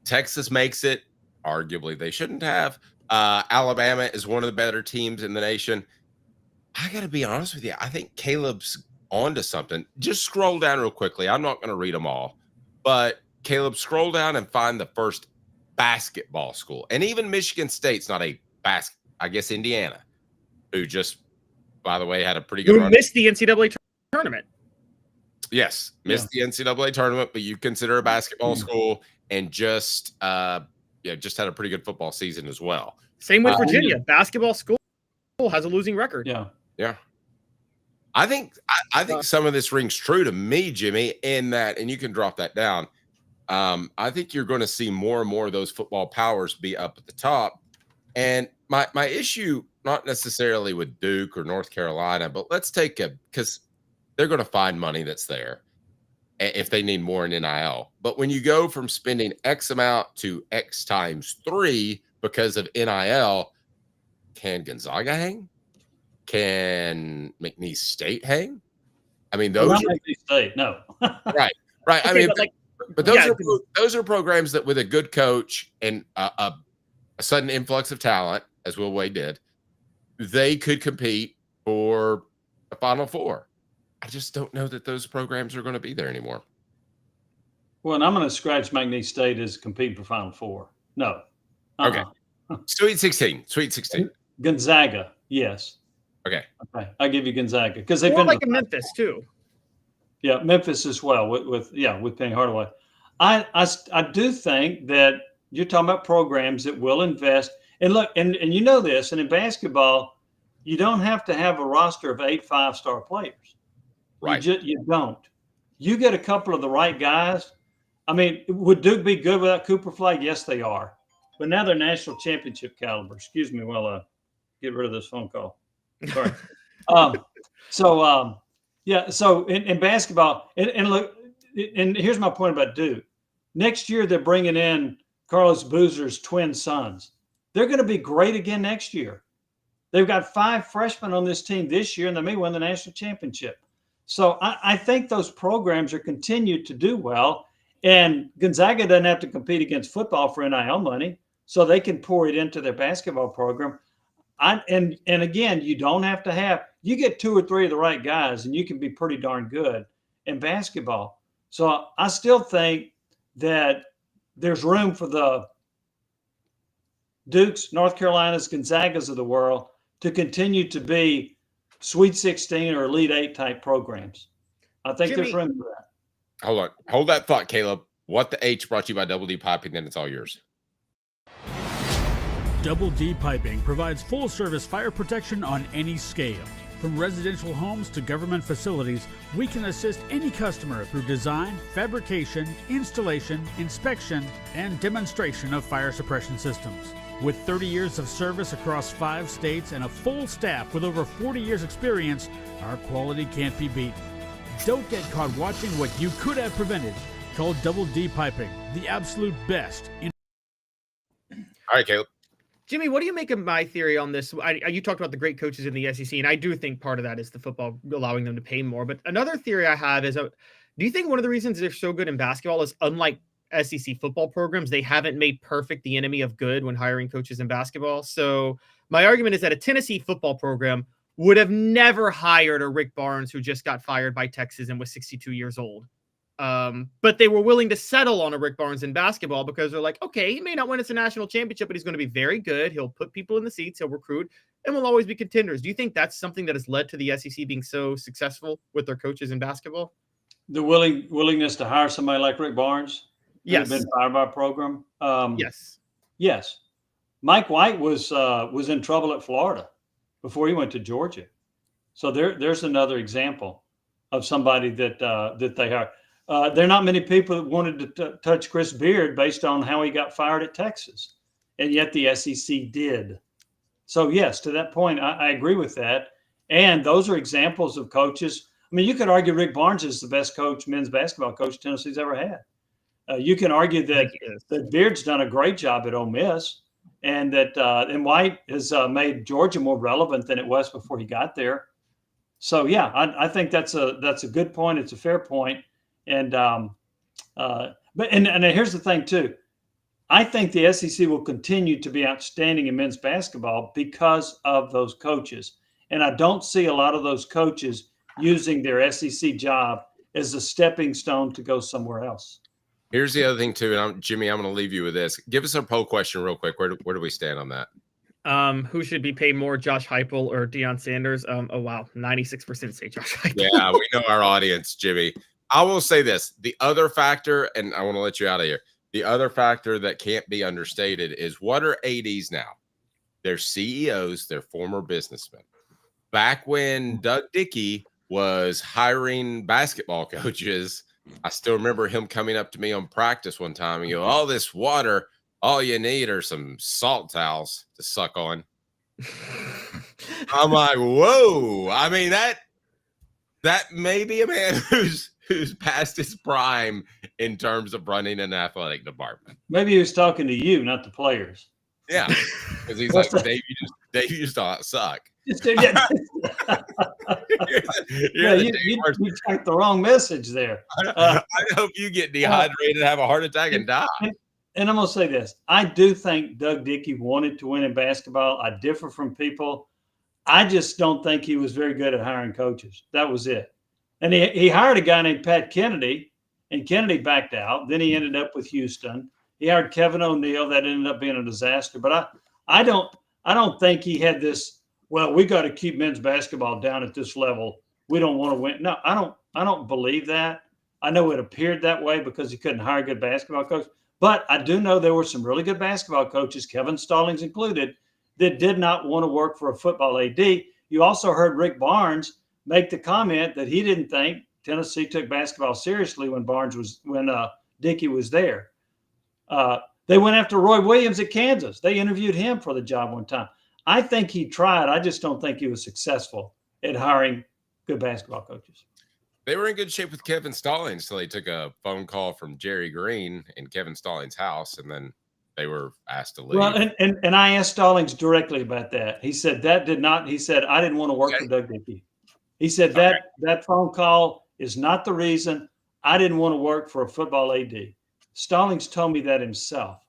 Texas makes it. Arguably, they shouldn't have. Alabama is one of the better teams in the nation. I got to be honest with you. I think Caleb's onto something. Just scroll down real quickly. I'm not going to read them all, but Caleb, scroll down and find the first basketball school. And even Michigan State's not a I guess Indiana, who just, by the way, had a pretty good run. Missed the NCAA tournament. Yes, missed the NCAA tournament, but you consider a basketball school, and just just had a pretty good football season as well. Same with Virginia. Basketball school has a losing record. Yeah. I think some of this rings true to me, Jimmy, in that, and you can drop that down. I think you're going to see more and more of those football powers be up at the top. And my issue, not necessarily with Duke or North Carolina, but let's take because they're going to find money that's there if they need more in NIL. But when you go from spending X amount to X times 3 because of NIL, can Gonzaga hang? Can McNeese State hang? I mean, those are McNeese State, no. right. Okay, I mean, but those are programs that with a good coach and a sudden influx of talent, as Will Wade did, they could compete for a Final Four. I just don't know that those programs are going to be there anymore. Well, and I'm going to scratch McNeese State as competing for Final Four. No. Okay. Sweet 16. Gonzaga, yes. Okay. I'll give you Gonzaga because they've More been like in Memphis too. Yeah, Memphis as well with Penny Hardaway. I do think that you're talking about programs that will invest. And look, and you know this, and in basketball, you don't have to have a roster of 8 5-star players. Right. You don't. You get a couple of the right guys. I mean, would Duke be good without Cooper Flagg? Yes, they are. But now they're national championship caliber. Excuse me while I get rid of this phone call. Sorry. So in basketball, and look, and here's my point about Duke. Next year, they're bringing in Carlos Boozer's twin sons. They're going to be great again next year. They've got 5 freshmen on this team this year, and they may win the national championship. So I think those programs are continued to do well. And Gonzaga doesn't have to compete against football for NIL money, so they can pour it into their basketball program. And again, you don't have to have – you get 2 or 3 of the right guys, and you can be pretty darn good in basketball. So I still think that there's room for the Dukes, North Carolinas, Gonzagas of the world to continue to be Sweet 16 or Elite 8 type programs. I think there's room for that. Hold on. Hold that thought, Caleb. What the H brought to you by Double D Piping, then it's all yours. Double D Piping provides full-service fire protection on any scale. From residential homes to government facilities, we can assist any customer through design, fabrication, installation, inspection, and demonstration of fire suppression systems. With 30 years of service across 5 states and a full staff with over 40 years experience, our quality can't be beaten. Don't get caught watching what you could have prevented. Call Double D Piping, the absolute best. All right, Caleb. Jimmy, what do you make of my theory on this? You talked about the great coaches in the SEC, and I do think part of that is the football allowing them to pay more. But another theory I have is, do you think one of the reasons they're so good in basketball is, unlike SEC football programs, they haven't made perfect the enemy of good when hiring coaches in basketball? So my argument is that a Tennessee football program would have never hired a Rick Barnes who just got fired by Texas and was 62 years old. But they were willing to settle on a Rick Barnes in basketball because they're like, okay, he may not win us a national championship, but he's going to be very good. He'll put people in the seats, he'll recruit, and we'll always be contenders. Do you think that's something that has led to the SEC being so successful with their coaches in basketball? The willingness to hire somebody like Rick Barnes? Yes. Been fired by a program? Yes. Yes. Mike White was in trouble at Florida before he went to Georgia. So there's another example of somebody that they hired. There are not many people that wanted to touch Chris Beard based on how he got fired at Texas, and yet the SEC did. So, yes, to that point, I agree with that. And those are examples of coaches. I mean, you could argue Rick Barnes is the best men's basketball coach Tennessee's ever had. You can argue that Beard's done a great job at Ole Miss, and that and White has made Georgia more relevant than it was before he got there. So, yeah, I think that's a good point. It's a fair point. And but here's the thing too. I think the SEC will continue to be outstanding in men's basketball because of those coaches. And I don't see a lot of those coaches using their SEC job as a stepping stone to go somewhere else. Here's the other thing too, and Jimmy, I'm going to leave you with this. Give us a poll question real quick. Where do we stand on that? Who should be paid more, Josh Heupel or Deion Sanders? Oh wow, 96% say Josh Heupel. Yeah, we know our audience, Jimmy. I will say this. The other factor, and I want to let you out of here, the other factor that can't be understated is, what are ADs now? They're CEOs, they're former businessmen. Back when Doug Dickey was hiring basketball coaches, I still remember him coming up to me on practice one time and go, all this water, all you need are some salt towels to suck on. I'm like, whoa. I mean, that may be a man who's past his prime in terms of running an athletic department. Maybe he was talking to you, not the players. Yeah, because he's like, Dave, you just don't suck. You typed the wrong message there. I hope you get dehydrated, have a heart attack, and die. And I'm going to say this. I do think Doug Dickey wanted to win in basketball. I differ from people. I just don't think he was very good at hiring coaches. That was it. And he hired a guy named Pat Kennedy, and Kennedy backed out. Then he ended up with Houston. He hired Kevin O'Neill. That ended up being a disaster. But I don't think he had this, well, we got to keep men's basketball down at this level. We don't want to win. No, I don't believe that. I know it appeared that way because he couldn't hire a good basketball coach. But I do know there were some really good basketball coaches, Kevin Stallings included, that did not want to work for a football AD. You also heard Rick Barnes make the comment that he didn't think Tennessee took basketball seriously when Dickey was there. They went after Roy Williams at Kansas. They interviewed him for the job one time. I think he tried. I just don't think he was successful at hiring good basketball coaches. They were in good shape with Kevin Stallings until they took a phone call from Jerry Green in Kevin Stallings' house, and then they were asked to leave. Well, and I asked Stallings directly about that. He said I didn't want to work for Doug Dickey. He said that phone call is not the reason. I didn't want to work for a football AD. Stallings told me that himself.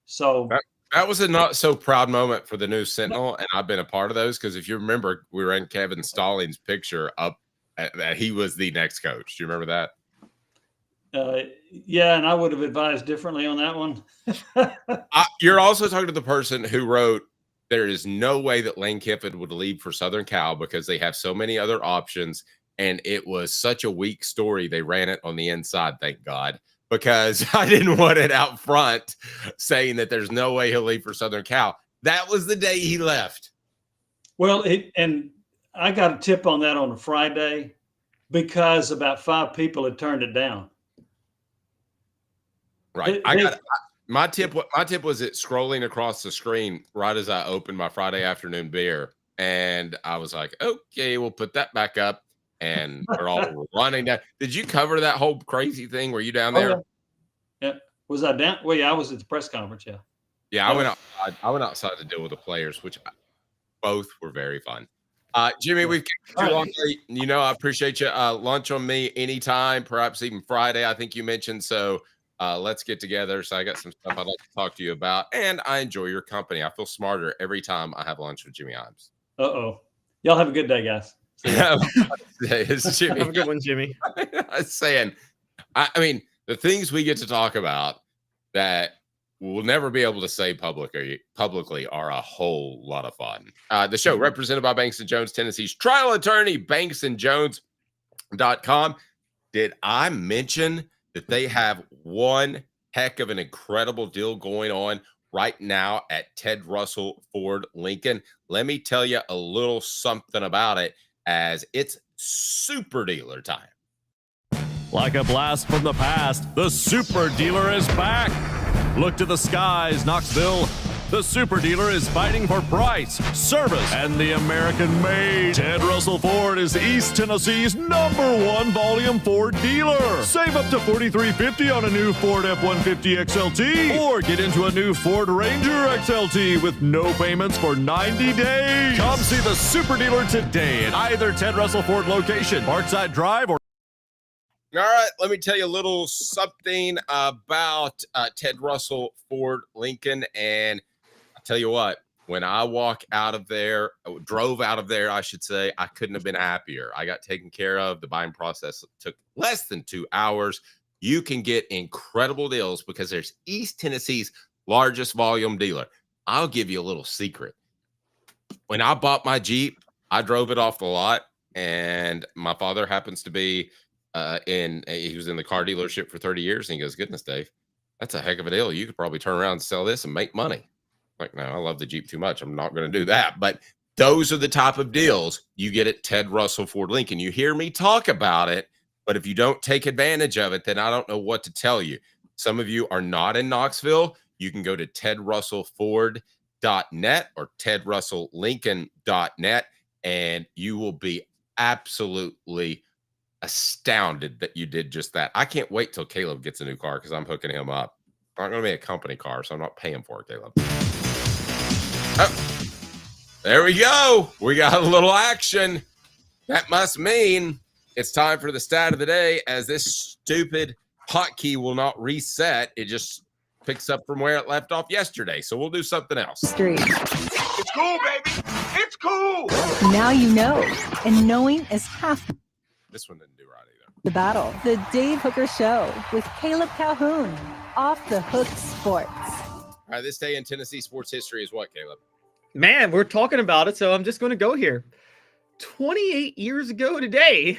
So that was a not so proud moment for the News Sentinel, and I've been a part of those because if you remember, we were in Kevin Stallings' picture up that he was the next coach. Do you remember that? Yeah, and I would have advised differently on that one. You're also talking to the person who wrote, there is no way that Lane Kiffin would leave for Southern Cal because they have so many other options. And it was such a weak story. They ran it on the inside, thank God, because I didn't want it out front saying that there's no way he'll leave for Southern Cal. That was the day he left. Well, and I got a tip on that on a Friday because about 5 people had turned it down. Right. My tip was it scrolling across the screen right as I opened my Friday afternoon beer. And I was like, okay, we'll put that back up. And they're all running down. Did you cover that whole crazy thing? Were you down there? Yeah. Was I down? Well, yeah, I was at the press conference. Yeah. Yeah, I went outside to deal with the players, which both were very fun. Jimmy, we've kept you long. You know, I appreciate you. Lunch on me anytime, perhaps even Friday, I think you mentioned. So let's get together. So I got some stuff I'd like to talk to you about. And I enjoy your company. I feel smarter every time I have lunch with Jimmy Iams. Uh-oh. Y'all have a good day, guys. Have a good one, Jimmy. I was saying, I mean, the things we get to talk about that we'll never be able to say publicly are a whole lot of fun. The show represented by Banks & Jones, Tennessee's trial attorney, banksandjones.com. Did I mention that they have one heck of an incredible deal going on right now at Ted Russell Ford Lincoln? Let me tell you a little something about it, as it's super dealer time. Like a blast from the past, the super dealer is back. Look to the skies, Knoxville. The super dealer is fighting for price, service, and the American made. Ted Russell Ford is East Tennessee's #1 volume Ford dealer. Save up to $4,350 on a new Ford F-150 XLT, or get into a new Ford Ranger XLT with no payments for 90 days. Come see the super dealer today at either Ted Russell Ford location, Parkside Drive, or All right, let me tell you a little something about Ted Russell Ford Lincoln. And I'll tell you what, when I drove out of there, I should say, I couldn't have been happier. I got taken care of. The buying process took less than 2 hours. You can get incredible deals because there's East Tennessee's largest volume dealer. I'll give you a little secret. When I bought my Jeep, I drove it off the lot, and my father happens to be he was in the car dealership for 30 years, and he goes, "Goodness, Dave, that's a heck of a deal. You could probably turn around and sell this and make money." I'm like, no, I love the Jeep too much. I'm not going to do that. But those are the type of deals you get at Ted Russell Ford Lincoln. You hear me talk about it, but if you don't take advantage of it, then I don't know what to tell you. Some of you are not in Knoxville. You can go to tedrussellford.net or tedrusselllincoln.net, and you will be absolutely astounded that you did just that. I can't wait till Caleb gets a new car because I'm hooking him up. It's not going to be a company car, so I'm not paying for it, Caleb. Oh, there we go. We got a little action. That must mean it's time for the stat of the day, as this stupid hotkey will not reset. It just picks up from where it left off yesterday. So we'll do something else. It's cool, baby. It's cool. Now you know, and knowing is half This one didn't do right either. the battle. The Dave Hooker Show with Caleb Calhoun, Off the Hook Sports. All right, this day in Tennessee sports history is what, Caleb? Man, we're talking about it, so I'm just going to go here. 28 years ago today,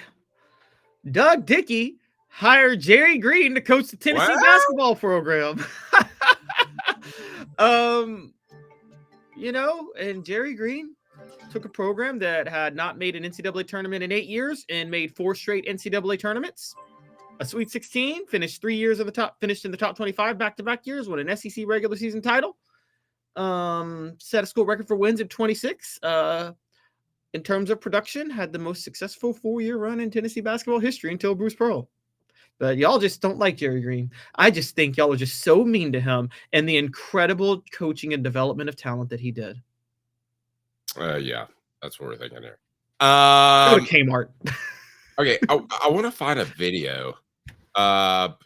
Doug Dickey hired Jerry Green to coach the Tennessee basketball program. And Jerry Green took a program that had not made an NCAA tournament in 8 years and made 4 straight NCAA tournaments. A Sweet 16, finished 3 years in the top 25 back-to-back years, won an SEC regular season title. Set a school record for wins in 26. in terms of production, had the most successful 4-year run in Tennessee basketball history until Bruce Pearl. But y'all just don't like Jerry Green. I just think y'all are just so mean to him and the incredible coaching and development of talent that he did. Yeah, that's what we're thinking there. Go to Kmart. Okay, I want to find a video. Oh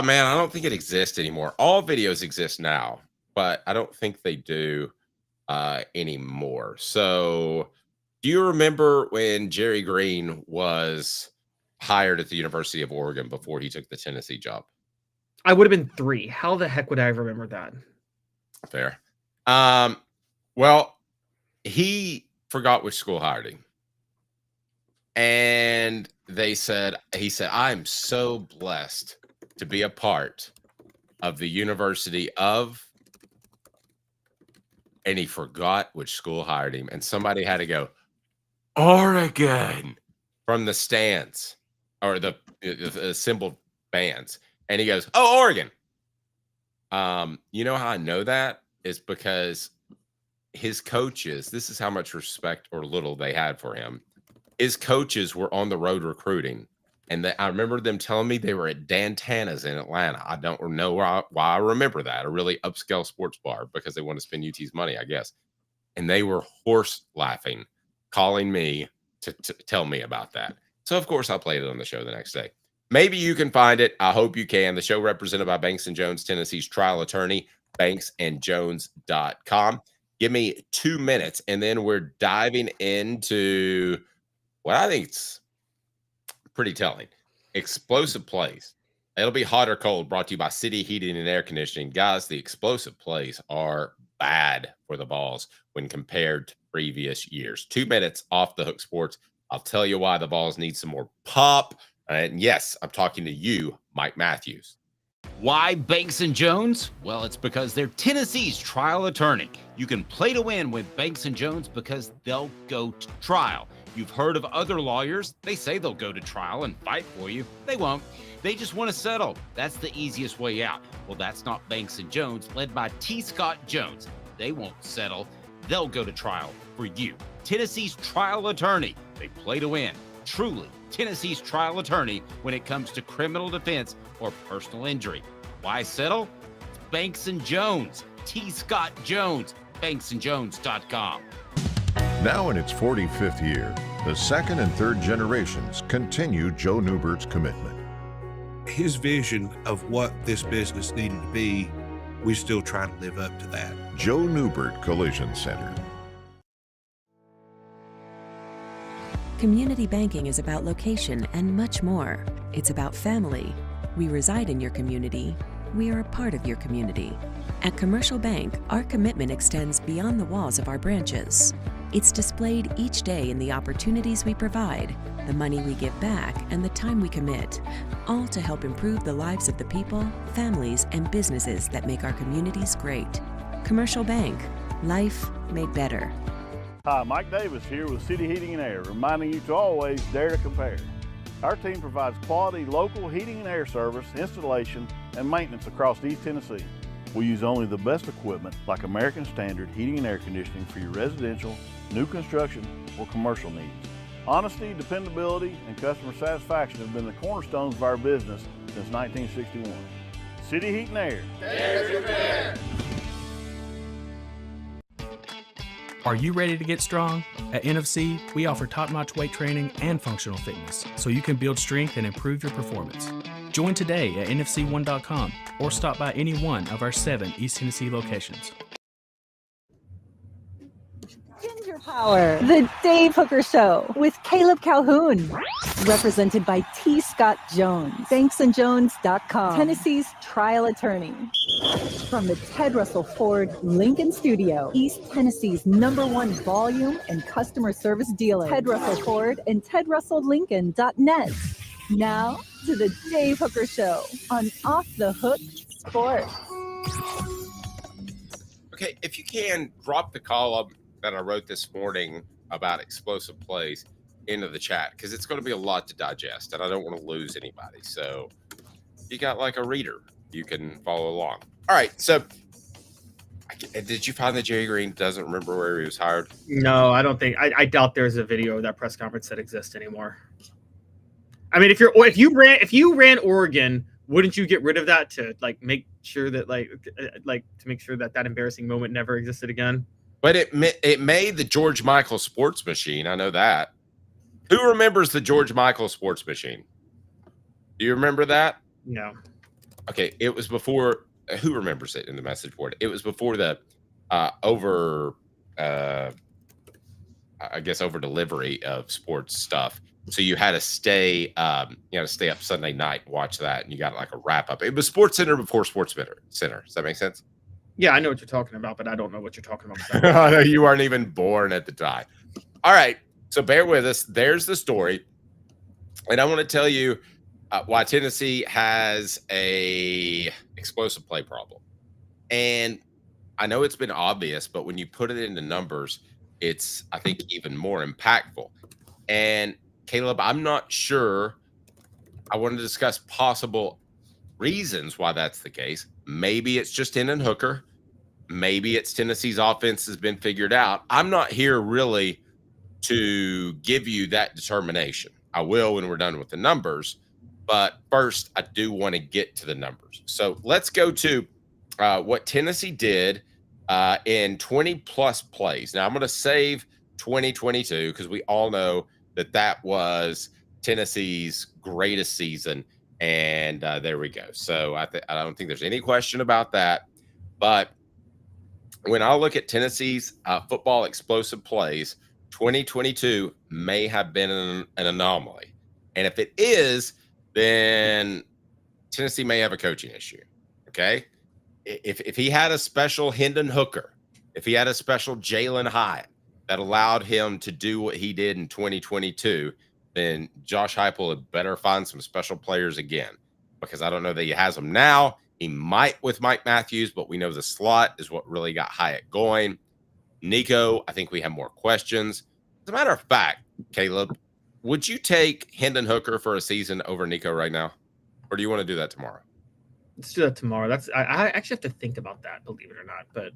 man, I don't think it exists anymore. All videos exist now, but I don't think they do anymore. So, do you remember when Jerry Green was hired at the University of Oregon before he took the Tennessee job? I would have been 3. How the heck would I have remembered that? Fair. Well, he forgot which school hired him. And he said, I'm so blessed to be a part of the University of, and he forgot which school hired him. And somebody had to go, Oregon, from the stands or the assembled bands. And he goes, oh, Oregon. You know how I know that is because his coaches, this is how much respect or little they had for him. His coaches were on the road recruiting. And I remember them telling me they were at Dan Tana's in Atlanta. I don't know why I remember that. A really upscale sports bar because they want to spend UT's money, I guess. And they were horse laughing, calling me to tell me about that. So, of course, I played it on the show the next day. Maybe you can find it. I hope you can. The show represented by Banks & Jones, Tennessee's trial attorney, banksandjones.com. Give me 2 minutes, and then we're diving into what I think is pretty telling. Explosive plays. It'll be hot or cold, brought to you by City Heating and Air Conditioning. Guys, the explosive plays are bad for the Vols when compared to previous years. 2 minutes off the hook sports. I'll tell you why the Vols need some more pop. And yes, I'm talking to you, Mike Matthews. Why Banks & Jones? Well, it's because they're Tennessee's trial attorney. You can play to win with Banks & Jones because they'll go to trial. You've heard of other lawyers. They say they'll go to trial and fight for you. They won't. They just want to settle. That's the easiest way out. Well, that's not Banks & Jones, led by T. Scott Jones. They won't settle. They'll go to trial for you. Tennessee's trial attorney. They play to win. Truly, Tennessee's trial attorney when it comes to criminal defense or personal injury. Why settle? It's Banks & Jones. T. Scott Jones. BanksandJones.com. Now in its 45th year, the second and third generations continue Joe Newbert's commitment. His vision of what this business needed to be, we still try to live up to that. Joe Newbert Collision Center. Community banking is about location and much more. It's about family. We reside in your community. We are a part of your community. At Commercial Bank, our commitment extends beyond the walls of our branches. It's displayed each day in the opportunities we provide, the money we give back, and the time we commit, all to help improve the lives of the people, families, and businesses that make our communities great. Commercial Bank, life made better. Hi, Mike Davis here with City Heating and Air, reminding you to always dare to compare. Our team provides quality local heating and air service, installation, and maintenance across East Tennessee. We use only the best equipment like American Standard Heating and Air Conditioning for your residential, new construction, or commercial needs. Honesty, dependability, and customer satisfaction have been the cornerstones of our business since 1961. City Heat and Air. Dare to compare. Are you ready to get strong? At NFC, we offer top-notch weight training and functional fitness, so you can build strength and improve your performance. Join today at NFC1.com or stop by any one of our 7 East Tennessee locations. Ginger Power, the Dave Hooker Show with Caleb Calhoun. Represented by T. Scott Jones. BanksandJones.com. Tennessee's trial attorney. From the Ted Russell Ford Lincoln Studio, East Tennessee's #1 volume and customer service dealer. Ted Russell Ford and TedRussellLincoln.net. Now to the Dave Hooker Show on Off the Hook Sports. Okay, if you can, drop the column that I wrote this morning about explosive plays into the chat, because it's going to be a lot to digest, and I don't want to lose anybody. So you got like a reader, you can follow along. All right, so I Did you find that Jerry Green doesn't remember where he was hired? No, I don't think. I doubt there's a video of that press conference that exists anymore. I mean, if you ran Oregon, wouldn't you get rid of that to like make sure that that embarrassing moment never existed again? But it made the George Michael sports machine. I know that. Who remembers the George Michael sports machine? Do you remember that? No. Okay, it was before. Who remembers it in the message board? It was before the over delivery of sports stuff. So you had to stay, stay up Sunday night and watch that, and you got like a wrap up. It was Sports Center before Sports Center. Does that make sense? Yeah, I know what you're talking about, but I don't know what you're talking about. I know you weren't even born at the time. All right, so bear with us. There's the story, and I want to tell you why Tennessee has a explosive play problem. And I know it's been obvious, but when you put it into numbers, it's, I think, even more impactful. And Caleb, I'm not sure. I want to discuss possible reasons why that's the case. Maybe it's just Hendon Hooker. Maybe it's Tennessee's offense has been figured out. I'm not here really to give you that determination. I will when we're done with the numbers. But first, I do want to get to the numbers. So let's go to what Tennessee did in 20-plus plays. Now, I'm going to save 2022 because we all know that was Tennessee's greatest season. And there we go. So I don't think there's any question about that. But when I look at Tennessee's football explosive plays, 2022 may have been an anomaly. And if it is, then Tennessee may have a coaching issue. Okay. If he had a special Hendon Hooker, if he had a special Jalen Hyatt that allowed him to do what he did in 2022, then Josh Heupel had better find some special players again, because I don't know that he has them now. He might with Mike Matthews, but we know the slot is what really got Hyatt going. Nico, I think we have more questions. As a matter of fact, Caleb, would you take Hendon Hooker for a season over Nico right now? Or do you want to do that tomorrow? Let's do that tomorrow. I actually have to think about that, believe it or not. But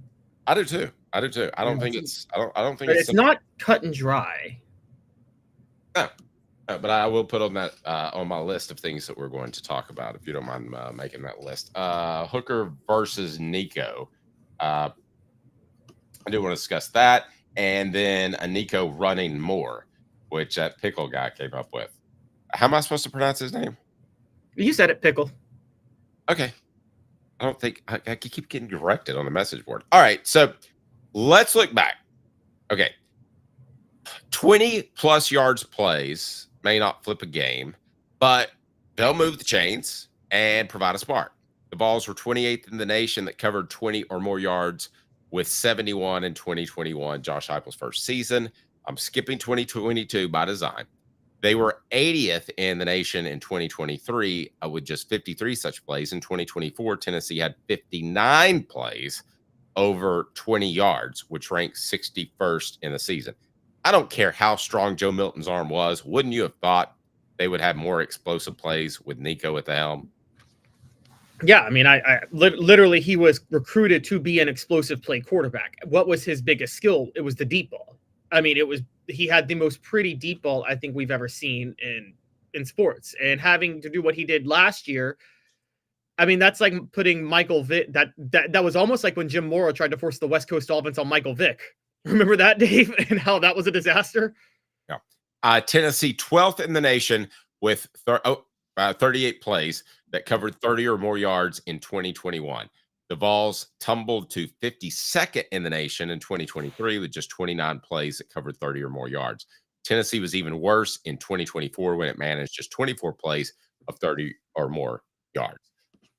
I do too. I don't think it's not cut and dry. No. But I will put on that on my list of things that we're going to talk about, if you don't mind making that list. Hooker versus Nico. I do want to discuss that. And then a Nico running more, which that Pickle guy came up with. How am I supposed to pronounce his name? You said it, Pickle. Okay. I don't think I keep getting directed on the message board. All right. So let's look back. Okay. 20-plus yards plays may not flip a game, but they'll move the chains and provide a spark. The Vols were 28th in the nation that covered 20 or more yards, with 71 in 2021, Josh Heupel's first season. I'm skipping 2022 by design. They were 80th in the nation in 2023 with just 53 such plays. In 2024, Tennessee had 59 plays over 20 yards, which ranks 61st in the season. I don't care how strong Joe Milton's arm was. Wouldn't you have thought they would have more explosive plays with Nico at the helm? Yeah, I mean, I literally, he was recruited to be an explosive play quarterback. What was his biggest skill? It was the deep ball. I mean, he had the most pretty deep ball I think we've ever seen in sports. And having to do what he did last year, I mean, that's like putting Michael Vick. That was almost like when Jim Mora tried to force the West Coast offense on Michael Vick. Remember that, Dave, and how that was a disaster? Yeah. Tennessee 12th in the nation with 38 plays that covered 30 or more yards in 2021. The Vols tumbled to 52nd in the nation in 2023 with just 29 plays that covered 30 or more yards. Tennessee was even worse in 2024 when it managed just 24 plays of 30 or more yards.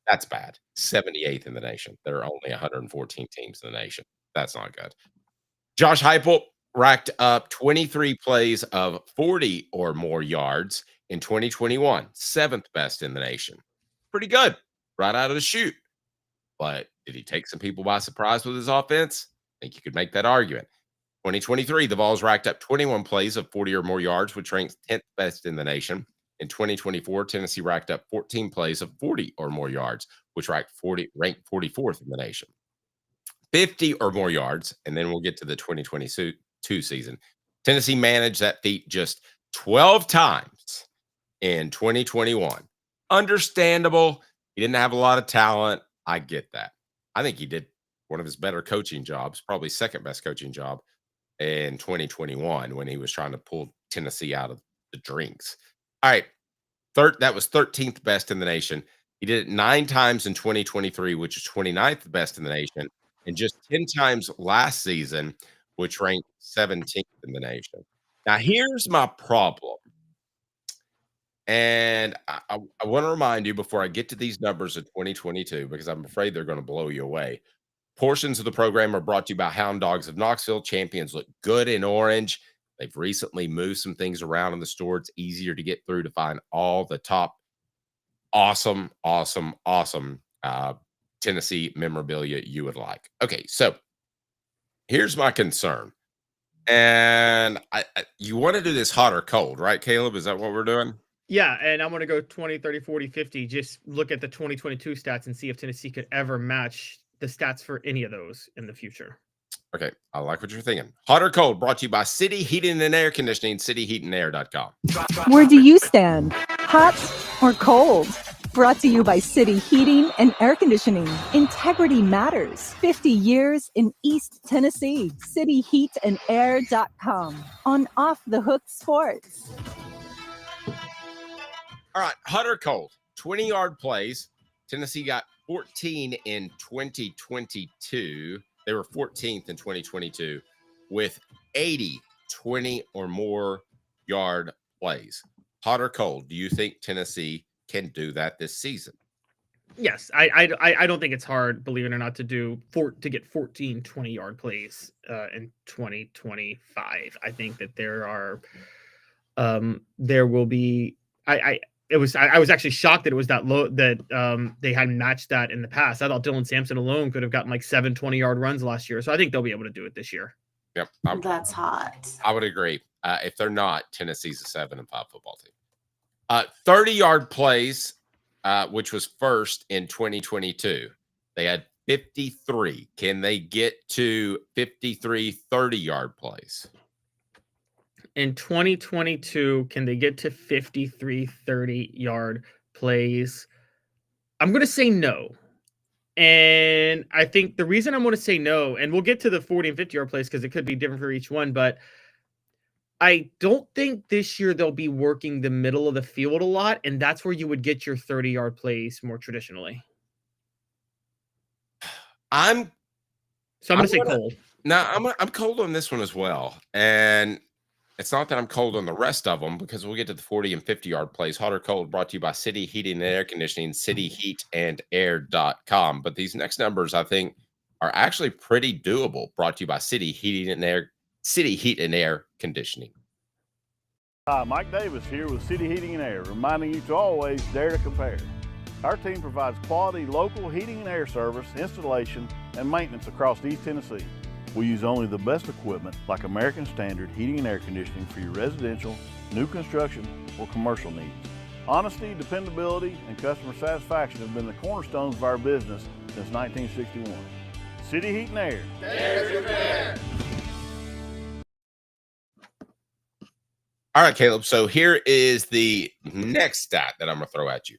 That's bad. 78th in the nation. There are only 114 teams in the nation. That's not good. Josh Heupel racked up 23 plays of 40 or more yards in 2021, 7th best in the nation. Pretty good right out of the chute. But did he take some people by surprise with his offense? I think you could make that argument. 2023, the Vols racked up 21 plays of 40 or more yards, which ranks 10th best in the nation. In 2024, Tennessee racked up 14 plays of 40 or more yards, which ranked 44th in the nation. 50 or more yards, and then we'll get to the 2022 season. Tennessee managed that feat just 12 times in 2021. Understandable. He didn't have a lot of talent. I get that. I think he did one of his better coaching jobs, probably second best coaching job in 2021 when he was trying to pull Tennessee out of the drinks. All right. That was 13th best in the nation. He did it 9 times in 2023, which is 29th best in the nation, and just 10 times last season, which ranked 17th in the nation. Now, here's my problem. And I want to remind you before I get to these numbers of 2022, because I'm afraid they're going to blow you away. Portions of the program are brought to you by Hound Dogs of Knoxville. Champions look good in orange. They've recently moved some things around in the store. It's easier to get through to find all the top awesome Tennessee memorabilia you would like. Okay, so here's my concern. And you want to do this hot or cold, right, Caleb? Is that what we're doing? Yeah, and I'm going to go 20, 30, 40, 50. Just look at the 2022 stats and see if Tennessee could ever match the stats for any of those in the future. Okay, I like what you're thinking. Hot or cold, brought to you by City Heating and Air Conditioning, cityheatandair.com. Where do you stand? Hot or cold? Brought to you by City Heating and Air Conditioning. Integrity matters. 50 years in East Tennessee. cityheatandair.com. On Off the Hook Sports. All right, hot or cold, 20-yard plays. Tennessee got 14 in 2022. They were 14th in 2022 with 80 20 or more yard plays. Hot or cold, do you think Tennessee can do that this season? Yes, I don't think it's hard, believe it or not, to get 14 20-yard plays in 2025. I think that there will be I was actually shocked that it was that low, that they hadn't matched that in the past. I thought Deion Sanders alone could have gotten like 7 20-yard runs last year. So I think they'll be able to do it this year. Yep. That's hot. I would agree. If they're not, Tennessee's a 7-5 football team. 30-yard plays, which was first in 2022. They had 53. Can they get to 53 30-yard plays? In 2022, can they get to 53 30-yard plays? I'm going to say no. And I think the reason I'm going to say no, and we'll get to the 40 and 50-yard plays because it could be different for each one, but I don't think this year they'll be working the middle of the field a lot, and that's where you would get your 30-yard plays more traditionally. I'm going to say cold. No, I'm cold on this one as well. And it's not that I'm cold on the rest of them because we'll get to the 40 and 50-yard plays. Hot or cold, brought to you by City Heating and Air Conditioning, cityheatandair.com. But these next numbers, I think, are actually pretty doable, brought to you by City Heat and Air Conditioning. Hi, Mike Davis here with City Heating and Air, reminding you to always dare to compare. Our team provides quality local heating and air service, installation, and maintenance across East Tennessee. We use only the best equipment like American Standard heating and air conditioning for your residential, new construction, or commercial needs. Honesty, dependability, and customer satisfaction have been the cornerstones of our business since 1961. City Heat and Air. Dare to compare. All right, Caleb. So here is the next stat that I'm going to throw at you.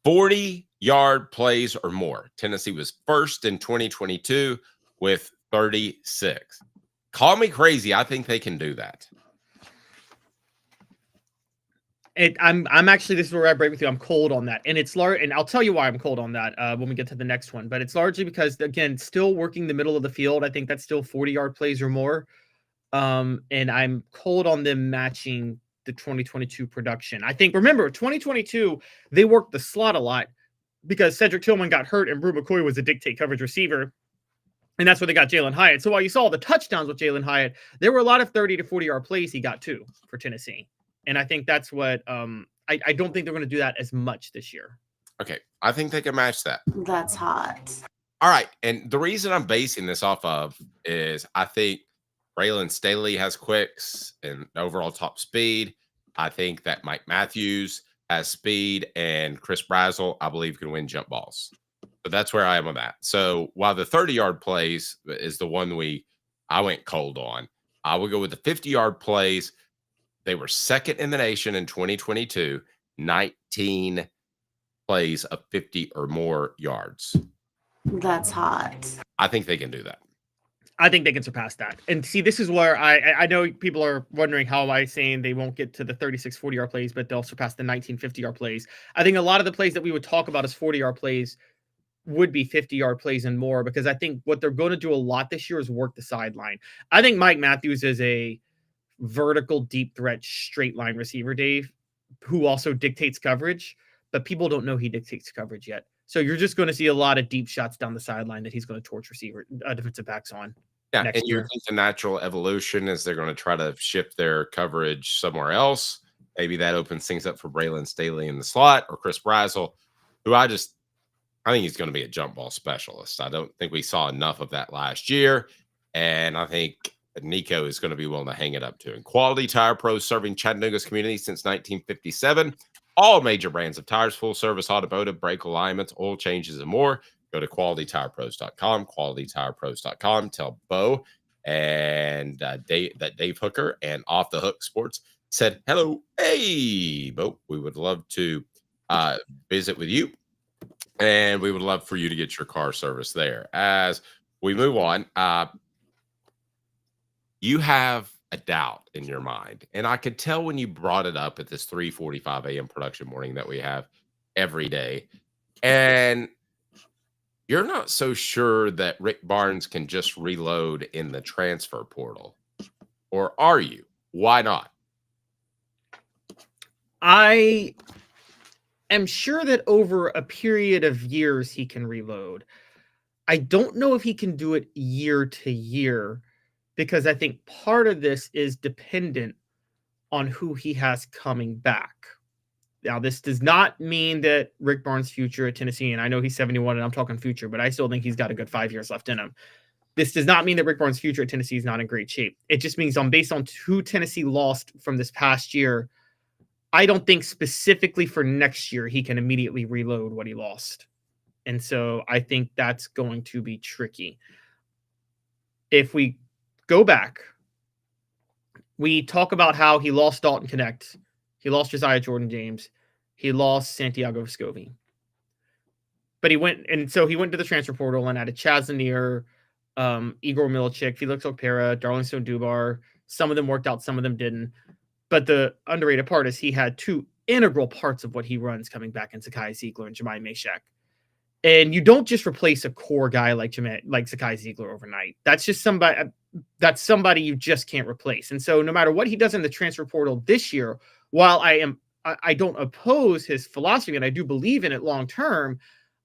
40-yard plays or more. Tennessee was first in 2022 with 36. Call me crazy. I think they can do that. I'm actually, this is where I break with you. I'm cold on that. And it's large, and I'll tell you why I'm cold on that when we get to the next one. But it's largely because, again, still working the middle of the field. I think that's still 40-yard plays or more. And I'm cold on them matching the 2022 production. I think, remember, 2022, they worked the slot a lot because Cedric Tillman got hurt and Brew McCoy was a dictate coverage receiver. And that's where they got Jalen Hyatt. So while you saw the touchdowns with Jalen Hyatt, there were a lot of 30 to 40-yard plays he got too for Tennessee. And I think that's what I don't think they're going to do that as much this year. Okay. I think they can match that. That's hot. All right. And the reason I'm basing this off of is I think Braylon Staley has quicks and overall top speed. I think that Mike Matthews has speed, and Chris Brazzell, I believe, can win jump balls. But that's where I am on that. So while the 30-yard plays is the one I went cold on, I would go with the 50-yard plays. They were second in the nation in 2022, 19 plays of 50 or more yards. That's hot. I think they can do that. I think they can surpass that. And see, this is where I know people are wondering how am I saying they won't get to the 36 40-yard plays, but they'll surpass the 19 50-yard plays. I think a lot of the plays that we would talk about as 40-yard plays would be 50-yard plays and more, because I think what they're going to do a lot this year is work the sideline. I think Mike Matthews is a vertical deep threat straight line receiver, Dave, who also dictates coverage, but people don't know he dictates coverage yet. So you're just going to see a lot of deep shots down the sideline that he's going to torch defensive backs on. Yeah, next and you year. think the natural evolution is they're going to try to shift their coverage somewhere else. Maybe that opens things up for Braylon Staley in the slot, or Chris Brazel, who I think he's going to be a jump ball specialist. I don't think we saw enough of that last year, and I think Nico is going to be willing to hang it up too. And Quality Tire Pros, serving Chattanooga's community since 1957. All major brands of tires, full service automotive, brake alignments, oil changes, and more. Go to qualitytirepros.com, qualitytirepros.com. Tell Bo and Dave Hooker and Off the Hook Sports said hello. Hey, Bo, we would love to visit with you, and we would love for you to get your car service there. As we move on, you have a doubt in your mind, and I could tell when you brought it up at this 3:45 a.m. production morning that we have every day, and you're not so sure that Rick Barnes can just reload in the transfer portal, or are you? Why not? I am sure that over a period of years he can reload. I don't know if he can do it year to year, because I think part of this is dependent on who he has coming back. Now, this does not mean that Rick Barnes' future at Tennessee, and I know he's 71 and I'm talking future, but I still think he's got a good 5 years left in him. This does not mean that Rick Barnes' future at Tennessee is not in great shape. It just means based on who Tennessee lost from this past year, I don't think specifically for next year he can immediately reload what he lost. And so I think that's going to be tricky. If we go back, we talk about how he lost Dalton Connect. He lost Josiah Jordan-James. He lost Santiago Vescovi. But he went to the transfer portal and added Chaz Lanier, Igor Milicic, Felix Opera, Darlington Dubar. Some of them worked out, some of them didn't. But the underrated part is he had two integral parts of what he runs coming back in Sakai Ziegler and Jemai Meshach. And you don't just replace a core guy like Sakai Ziegler overnight. That's just somebody you just can't replace. And so no matter what he does in the transfer portal this year, while I don't oppose his philosophy and I do believe in it long term,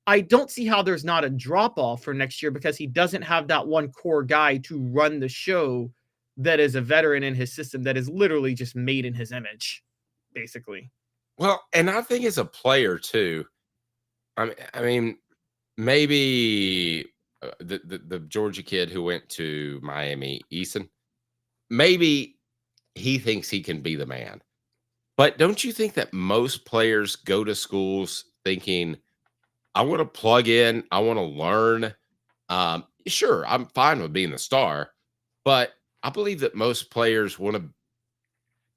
I don't see how there's not a drop off for next year, because he doesn't have that one core guy to run the show that is a veteran in his system that is literally just made in his image, basically. Well, and I think as a player too, I mean, maybe the Georgia kid who went to Miami, Eason, maybe he thinks he can be the man. But don't you think that most players go to schools thinking, I want to plug in, I want to learn. Sure, I'm fine with being the star, but I believe that most players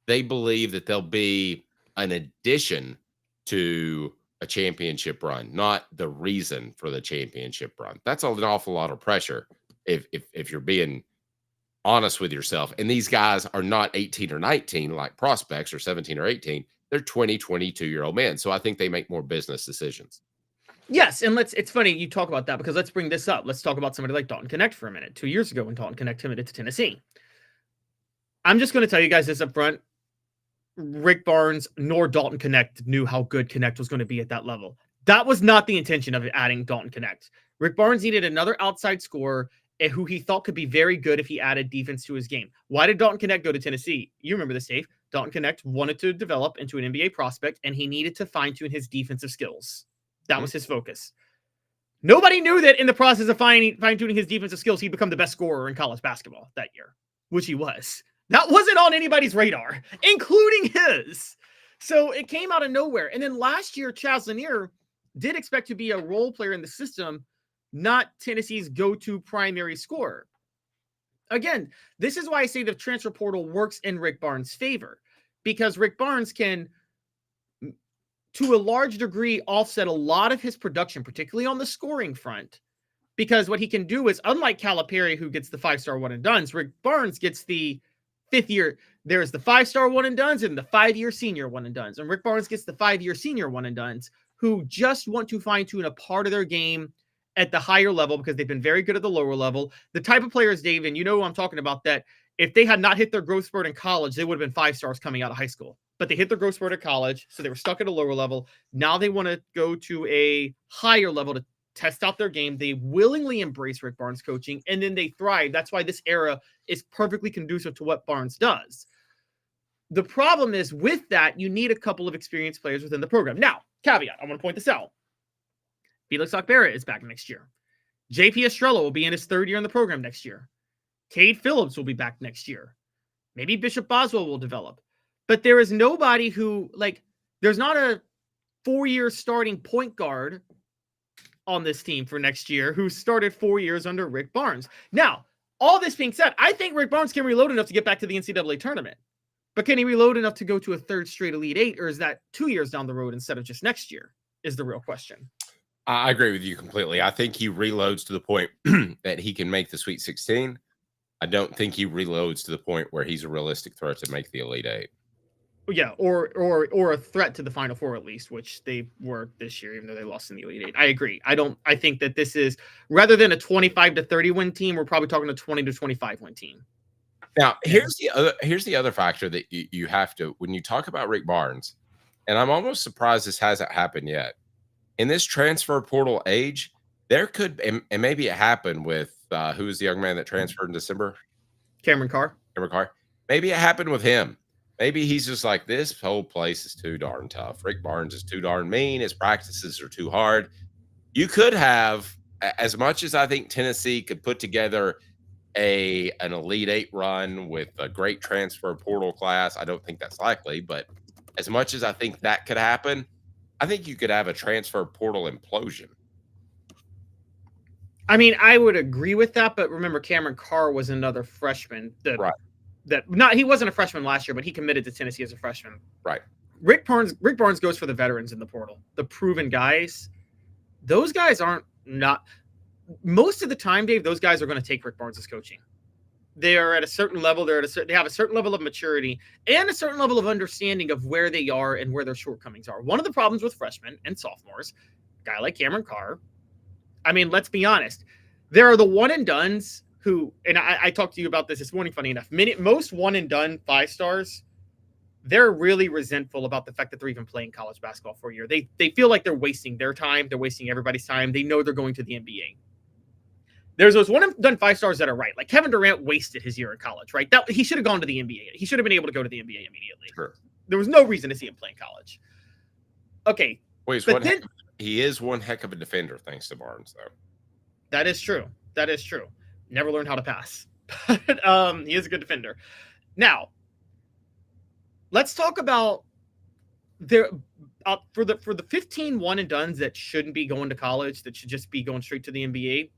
they believe that they'll be an addition to a championship run, not the reason for the championship run. That's an awful lot of pressure if you're being honest with yourself. And these guys are not 18 or 19 like prospects, or 17 or 18. They're 20, 22-year-old men. So I think they make more business decisions. Yes, and it's funny you talk about that, because let's bring this up. Let's talk about somebody like Dalton Connect for a minute. 2 years ago when Dalton Connect committed to Tennessee. I'm just going to tell you guys this up front. Rick Barnes nor Dalton Connect knew how good Connect was going to be at that level. That was not the intention of adding Dalton Connect. Rick Barnes needed another outside scorer who he thought could be very good if he added defense to his game. Why did Dalton Connect go to Tennessee? You remember this, Dave. Dalton Connect wanted to develop into an NBA prospect, and he needed to fine-tune his defensive skills. That was his focus. Nobody knew that in the process of fine-tuning his defensive skills, he'd become the best scorer in college basketball that year, which he was. That wasn't on anybody's radar, including his. So it came out of nowhere. And then last year, Chaz Lanier, did expect to be a role player in the system, not Tennessee's go-to primary scorer. Again, this is why I say the transfer portal works in Rick Barnes' favor, because Rick Barnes can, to a large degree, offset a lot of his production, particularly on the scoring front, because what he can do is, unlike Calipari, who gets the 5-star one and dones, Rick Barnes gets the 5th year. There's the 5-star one and dones and the 5-year senior one and dones. And Rick Barnes gets the 5-year senior one and dones, who just want to fine tune a part of their game at the higher level because they've been very good at the lower level. The type of players, Dave, and you know who I'm talking about, that if they had not hit their growth spurt in college, they would have been 5-stars coming out of high school. But they hit their growth spurt at college, so they were stuck at a lower level. Now they want to go to a higher level to test out their game. They willingly embrace Rick Barnes coaching, and then they thrive. That's why this era is perfectly conducive to what Barnes does. The problem is with that, you need a couple of experienced players within the program. Now, caveat, I want to point this out. Felix Akbara is back next year. JP Estrella will be in his 3rd year in the program next year. Cade Phillips will be back next year. Maybe Bishop Boswell will develop. But there is nobody who, there's not a 4-year starting point guard on this team for next year who started 4 years under Rick Barnes. Now, all this being said, I think Rick Barnes can reload enough to get back to the NCAA tournament. But can he reload enough to go to a 3rd straight Elite 8, or is that 2 years down the road instead of just next year, is the real question. I agree with you completely. I think he reloads to the point that he can make the Sweet 16. I don't think he reloads to the point where he's a realistic threat to make the Elite 8. Yeah, or a threat to the Final Four at least, which they were this year, even though they lost in the Elite 8. I agree. I think that this is, rather than a 25-30 win team, we're probably talking a 20-25 win team. Now, here's the other factor that you have to, when you talk about Rick Barnes, and I'm almost surprised this hasn't happened yet. In this transfer portal age, there could, and maybe it happened with, who was the young man that transferred in December? Cameron Carr. Maybe it happened with him. Maybe he's just like, this whole place is too darn tough. Rick Barnes is too darn mean. His practices are too hard. You could have, as much as I think Tennessee could put together an Elite 8 run with a great transfer portal class. I don't think that's likely, but as much as I think that could happen, I think you could have a transfer portal implosion. I mean, I would agree with that, but remember, Cameron Carr was another freshman. He wasn't a freshman last year, but he committed to Tennessee as a freshman. Right. Rick Barnes goes for the veterans in the portal, the proven guys. Those guys aren't not most of the time, Dave. Those guys are going to take Rick Barnes' coaching. They are at a certain level. They have a certain level of maturity and a certain level of understanding of where they are and where their shortcomings are. One of the problems with freshmen and sophomores, a guy like Cameron Carr, I mean, let's be honest. There are the one and dones who, and I talked to you about this morning, funny enough, most one and done 5-stars, they're really resentful about the fact that they're even playing college basketball for a year. They feel like they're wasting their time. They're wasting everybody's time. They know they're going to the NBA. There's those one and done 5-stars that are right. Like Kevin Durant wasted his year in college, right? He should have gone to the NBA. He should have been able to go to the NBA immediately. Sure. There was no reason to see him play in college. Okay. Wait, he is one heck of a defender, thanks to Barnes, though. That is true. Never learned how to pass. But he is a good defender. Now, let's talk about for the 15 one and dones that shouldn't be going to college, that should just be going straight to the NBA.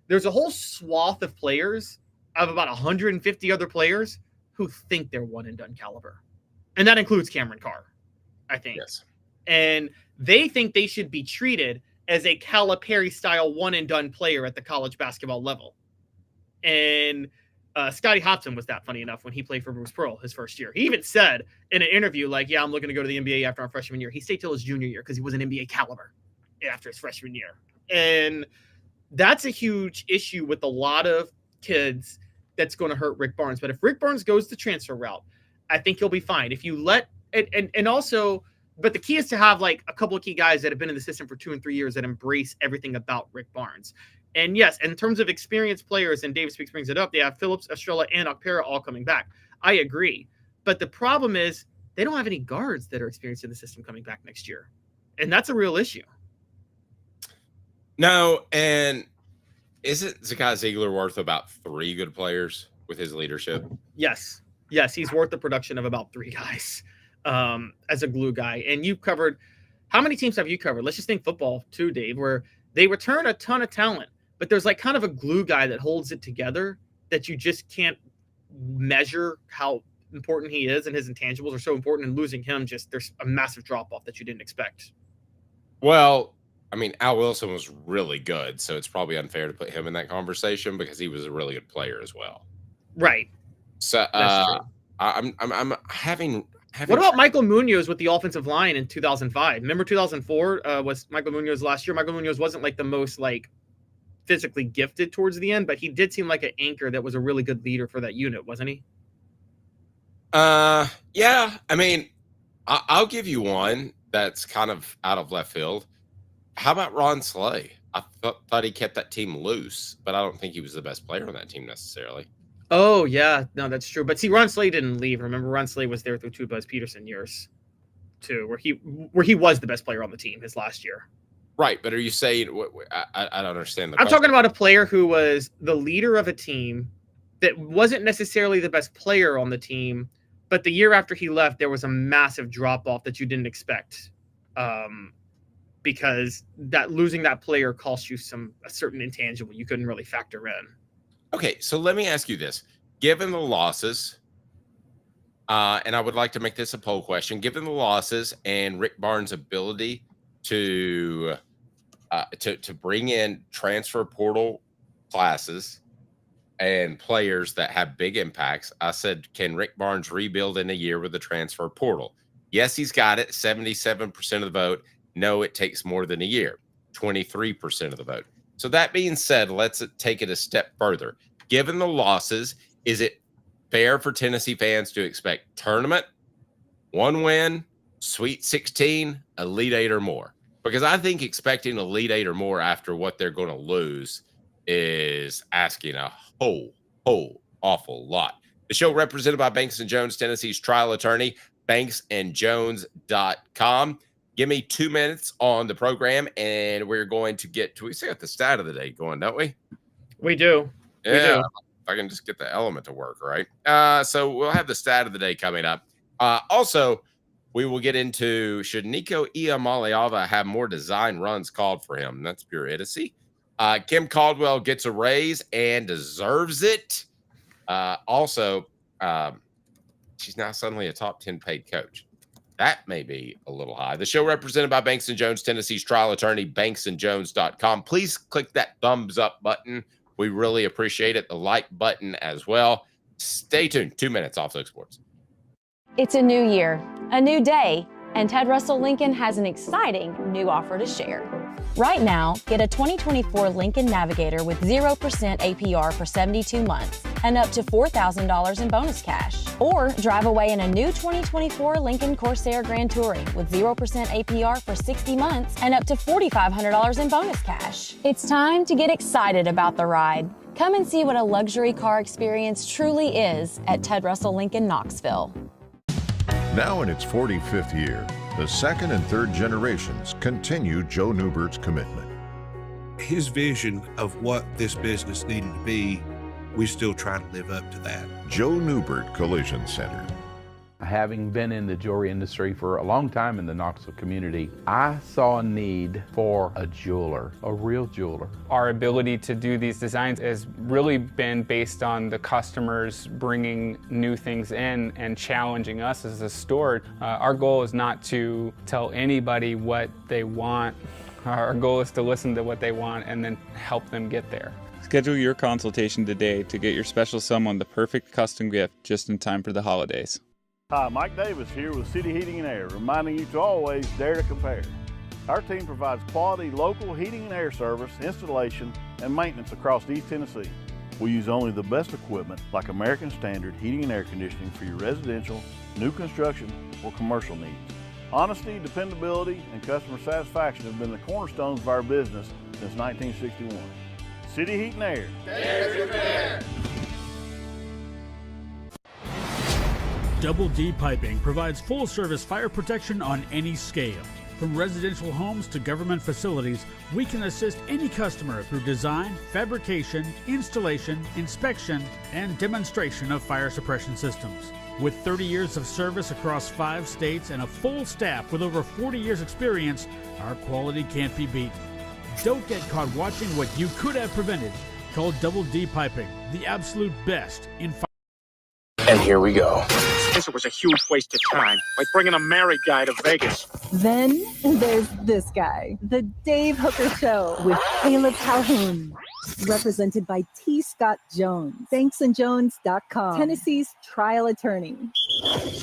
There's a whole swath of players, of about 150 other players, who think they're one and done caliber. And that includes Cameron Carr, I think. Yes. And they think they should be treated as a Calipari style one and done player at the college basketball level. And Scotty Hopson was that, funny enough, when he played for Bruce Pearl his first year. He even said in an interview, like, yeah, I'm looking to go to the NBA after our freshman year. He stayed till his junior year because he was an NBA caliber after his freshman year. And that's a huge issue with a lot of kids that's going to hurt Rick Barnes. But if Rick Barnes goes the transfer route, I think he'll be fine. If you let and also, but the key is to have like a couple of key guys that have been in the system for 2 and 3 years that embrace everything about Rick Barnes. And yes, in terms of experienced players, and Dave Speaks brings it up, they have Phillips, Estrella, and Akpera all coming back. I agree. But the problem is they don't have any guards that are experienced in the system coming back next year. And that's a real issue. No, and isn't Zakai Ziegler worth about 3 good players with his leadership? Yes. Yes, he's worth the production of about 3 guys as a glue guy. And you've covered how many teams have you covered? Let's just think football too, Dave, where they return a ton of talent, but there's like kind of a glue guy that holds it together that you just can't measure how important he is, and his intangibles are so important, and losing him, just there's a massive drop off that you didn't expect. Well, I mean, Al Wilson was really good, so it's probably unfair to put him in that conversation because he was a really good player as well. Right. So I'm having. What about Michael Munoz with the offensive line in 2005? Remember 2004 was Michael Munoz last year. Michael Munoz wasn't like the most like physically gifted towards the end, but he did seem like an anchor that was a really good leader for that unit, wasn't he? Yeah. I mean, I'll give you one that's kind of out of left field. How about Ron Slay? I thought he kept that team loose, but I don't think he was the best player on that team necessarily. Oh, yeah. No, that's true. But see, Ron Slay didn't leave. Remember, Ron Slay was there through two Buzz Peterson years, too, where he was the best player on the team his last year. Right, but are you saying I don't understand the I'm question. talking about a player who was the leader of a team that wasn't necessarily the best player on the team, but the year after he left, there was a massive drop-off that you didn't expect because that losing that player cost you a certain intangible you couldn't really factor in. Okay, so let me ask you this. Given the losses, and I would like to make this a poll question, given the losses and Rick Barnes' ability to bring in transfer portal classes and players that have big impacts, I said, can Rick Barnes rebuild in a year with the transfer portal? Yes, he's got it, 77% of the vote. No, it takes more than a year, 23% of the vote. So that being said, let's take it a step further. Given the losses, is it fair for Tennessee fans to expect tournament, 1 win, Sweet 16, Elite 8 or more? Because I think expecting Elite 8 or more after what they're going to lose is asking a whole awful lot. The show represented by Banks & Jones, Tennessee's trial attorney, banksandjones.com. Give me 2 minutes on the program, and we're going to get to, we still got the stat of the day going, don't we? We do. Yeah, we do. if I can just get the element to work, right? So we'll have the stat of the day coming up. Also, we will get into, should Nico Iamaleava have more design runs called for him? That's pure idiocy. Kim Caldwell gets a raise and deserves it. Also, she's now suddenly a top 10 paid coach. That may be a little high. The show represented by Banks & Jones, Tennessee's trial attorney, banksandjones.com. Please click that thumbs up button. We really appreciate it. The like button as well. Stay tuned. 2 minutes off Look Sports. It's a new year, a new day, and Ted Russell Lincoln has an exciting new offer to share. Right now, get a 2024 Lincoln Navigator with 0% APR for 72 months and up to $4,000 in bonus cash. Or drive away in a new 2024 Lincoln Corsair Grand Touring with 0% APR for 60 months and up to $4,500 in bonus cash. It's time to get excited about the ride. Come and see what a luxury car experience truly is at Ted Russell Lincoln Knoxville. Now in its 45th year, the second and third generations continue Joe Newbert's commitment. His vision of what this business needed to be, we're still trying to live up to that. Joe Newbert Collision Center. Having been in the jewelry industry for a long time in the Knoxville community, I saw a need for a jeweler, a real jeweler. Our ability to do these designs has really been based on the customers bringing new things in and challenging us as a store. Our goal is not to tell anybody what they want. Our goal is to listen to what they want and then help them get there. Schedule your consultation today to get your special someone the perfect custom gift just in time for the holidays. Hi, Mike Davis here with City Heating and Air, reminding you to always dare to compare. Our team provides quality local heating and air service, installation, and maintenance across East Tennessee. We use only the best equipment like American Standard heating and air conditioning for your residential, new construction, or commercial needs. Honesty, dependability, and customer satisfaction have been the cornerstones of our business since 1961. City Heat and Air. Dare to compare. Double D Piping provides full-service fire protection on any scale. From residential homes to government facilities, we can assist any customer through design, fabrication, installation, inspection, and demonstration of fire suppression systems. With 30 years of service across 5 states and a full staff with over 40 years experience, our quality can't be beat. Don't get caught watching what you could have prevented. Call Double D Piping, the absolute best in fire. And here we go. This was a huge waste of time, like bringing a married guy to Vegas. Then there's this guy, the Dave Hooker Show with Caleb Calhoun. Represented by T. Scott Jones, banksandjones.com, Tennessee's trial attorney.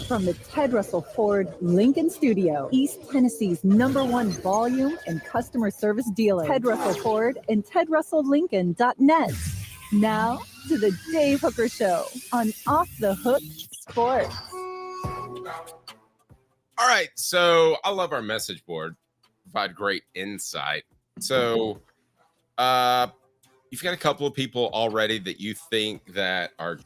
From the Ted Russell Ford Lincoln Studio, East Tennessee's #1 volume and customer service dealer, Ted Russell Ford and TedRussellLincoln.net. Now to the Dave Hooker Show on Off the Hook Sports. All right, so I love our message board. Provide great insight. So, you've got a couple of people already that you think that are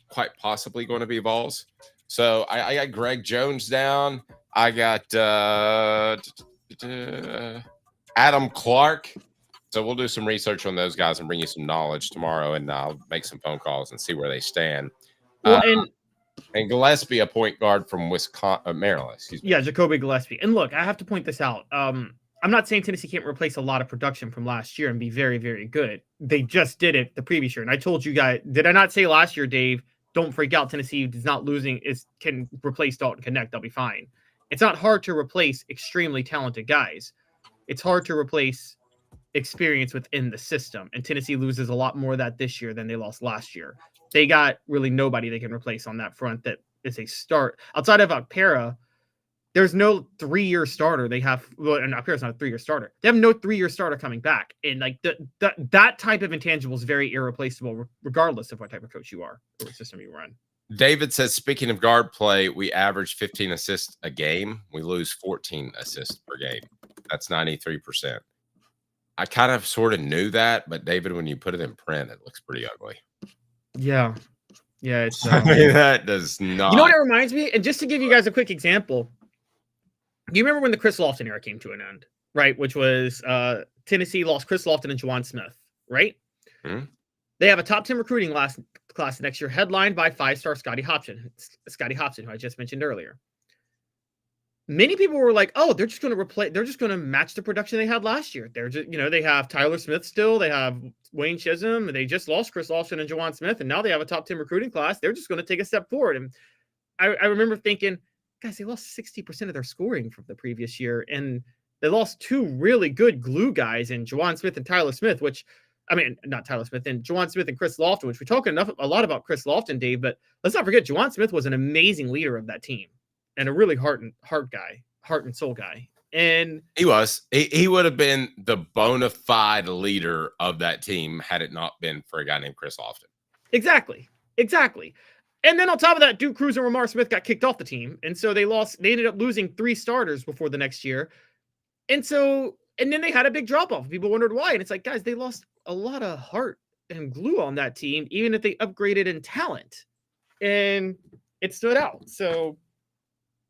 quite possibly going to be Vols. So I got Greg Jones down. I got Adam Clark. So we'll do some research on those guys and bring you some knowledge tomorrow, and I'll make some phone calls and see where they stand. Well, and Gillespie, a point guard from Maryland. Excuse me. Yeah, Jacoby Gillespie. And look, I have to point this out. I'm not saying Tennessee can't replace a lot of production from last year and be very, very good. They just did it the previous year. And I told you guys, did I not say last year, Dave, don't freak out. Tennessee is not losing, can replace Dalton Connect. They'll be fine. It's not hard to replace extremely talented guys. It's hard to replace experience within the system. And Tennessee loses a lot more of that this year than they lost last year. They got really nobody they can replace on that front that is a start. Outside of Akpera, there's no 3-year starter. They have, well, and Akpera's not a 3-year starter. They have no 3-year starter coming back. And like that type of intangible is very irreplaceable, regardless of what type of coach you are or what system you run. David says, speaking of guard play, we average 15 assists a game. We lose 14 assists per game. That's 93%. I kind of sort of knew that, but David, when you put it in print, it looks pretty ugly. Yeah. Yeah. It's, I mean, that does not. You know what it reminds me? And just to give you guys a quick example, you remember when the Chris Lofton era came to an end, right? Which was Tennessee lost Chris Lofton and Juwan Smith, right? Mm-hmm. They have a top 10 recruiting class next year, headlined by 5-star Scotty Hobson, who I just mentioned earlier. Many people were like, "Oh, they're just going to match the production they had last year." They're just, they have Tyler Smith still, they have Wayne Chisholm, and they just lost Chris Lofton and Juwan Smith, and now they have a top 10 recruiting class. They're just going to take a step forward. And I remember thinking, guys, they lost 60% of their scoring from the previous year, and they lost 2 really good glue guys in Juwan Smith and Tyler Smith, not Tyler Smith, and Juwan Smith and Chris Lofton, which we talk a lot about Chris Lofton, Dave, but let's not forget Juwan Smith was an amazing leader of that team and a really heart and soul guy. And he was. He would have been the bona fide leader of that team had it not been for a guy named Chris Lofton. Exactly. And then on top of that, Duke Cruz and Ramar Smith got kicked off the team. And so they ended up losing 3 starters before the next year. And then they had a big drop off. People wondered why. And it's like, guys, they lost a lot of heart and glue on that team, even if they upgraded in talent. And it stood out. So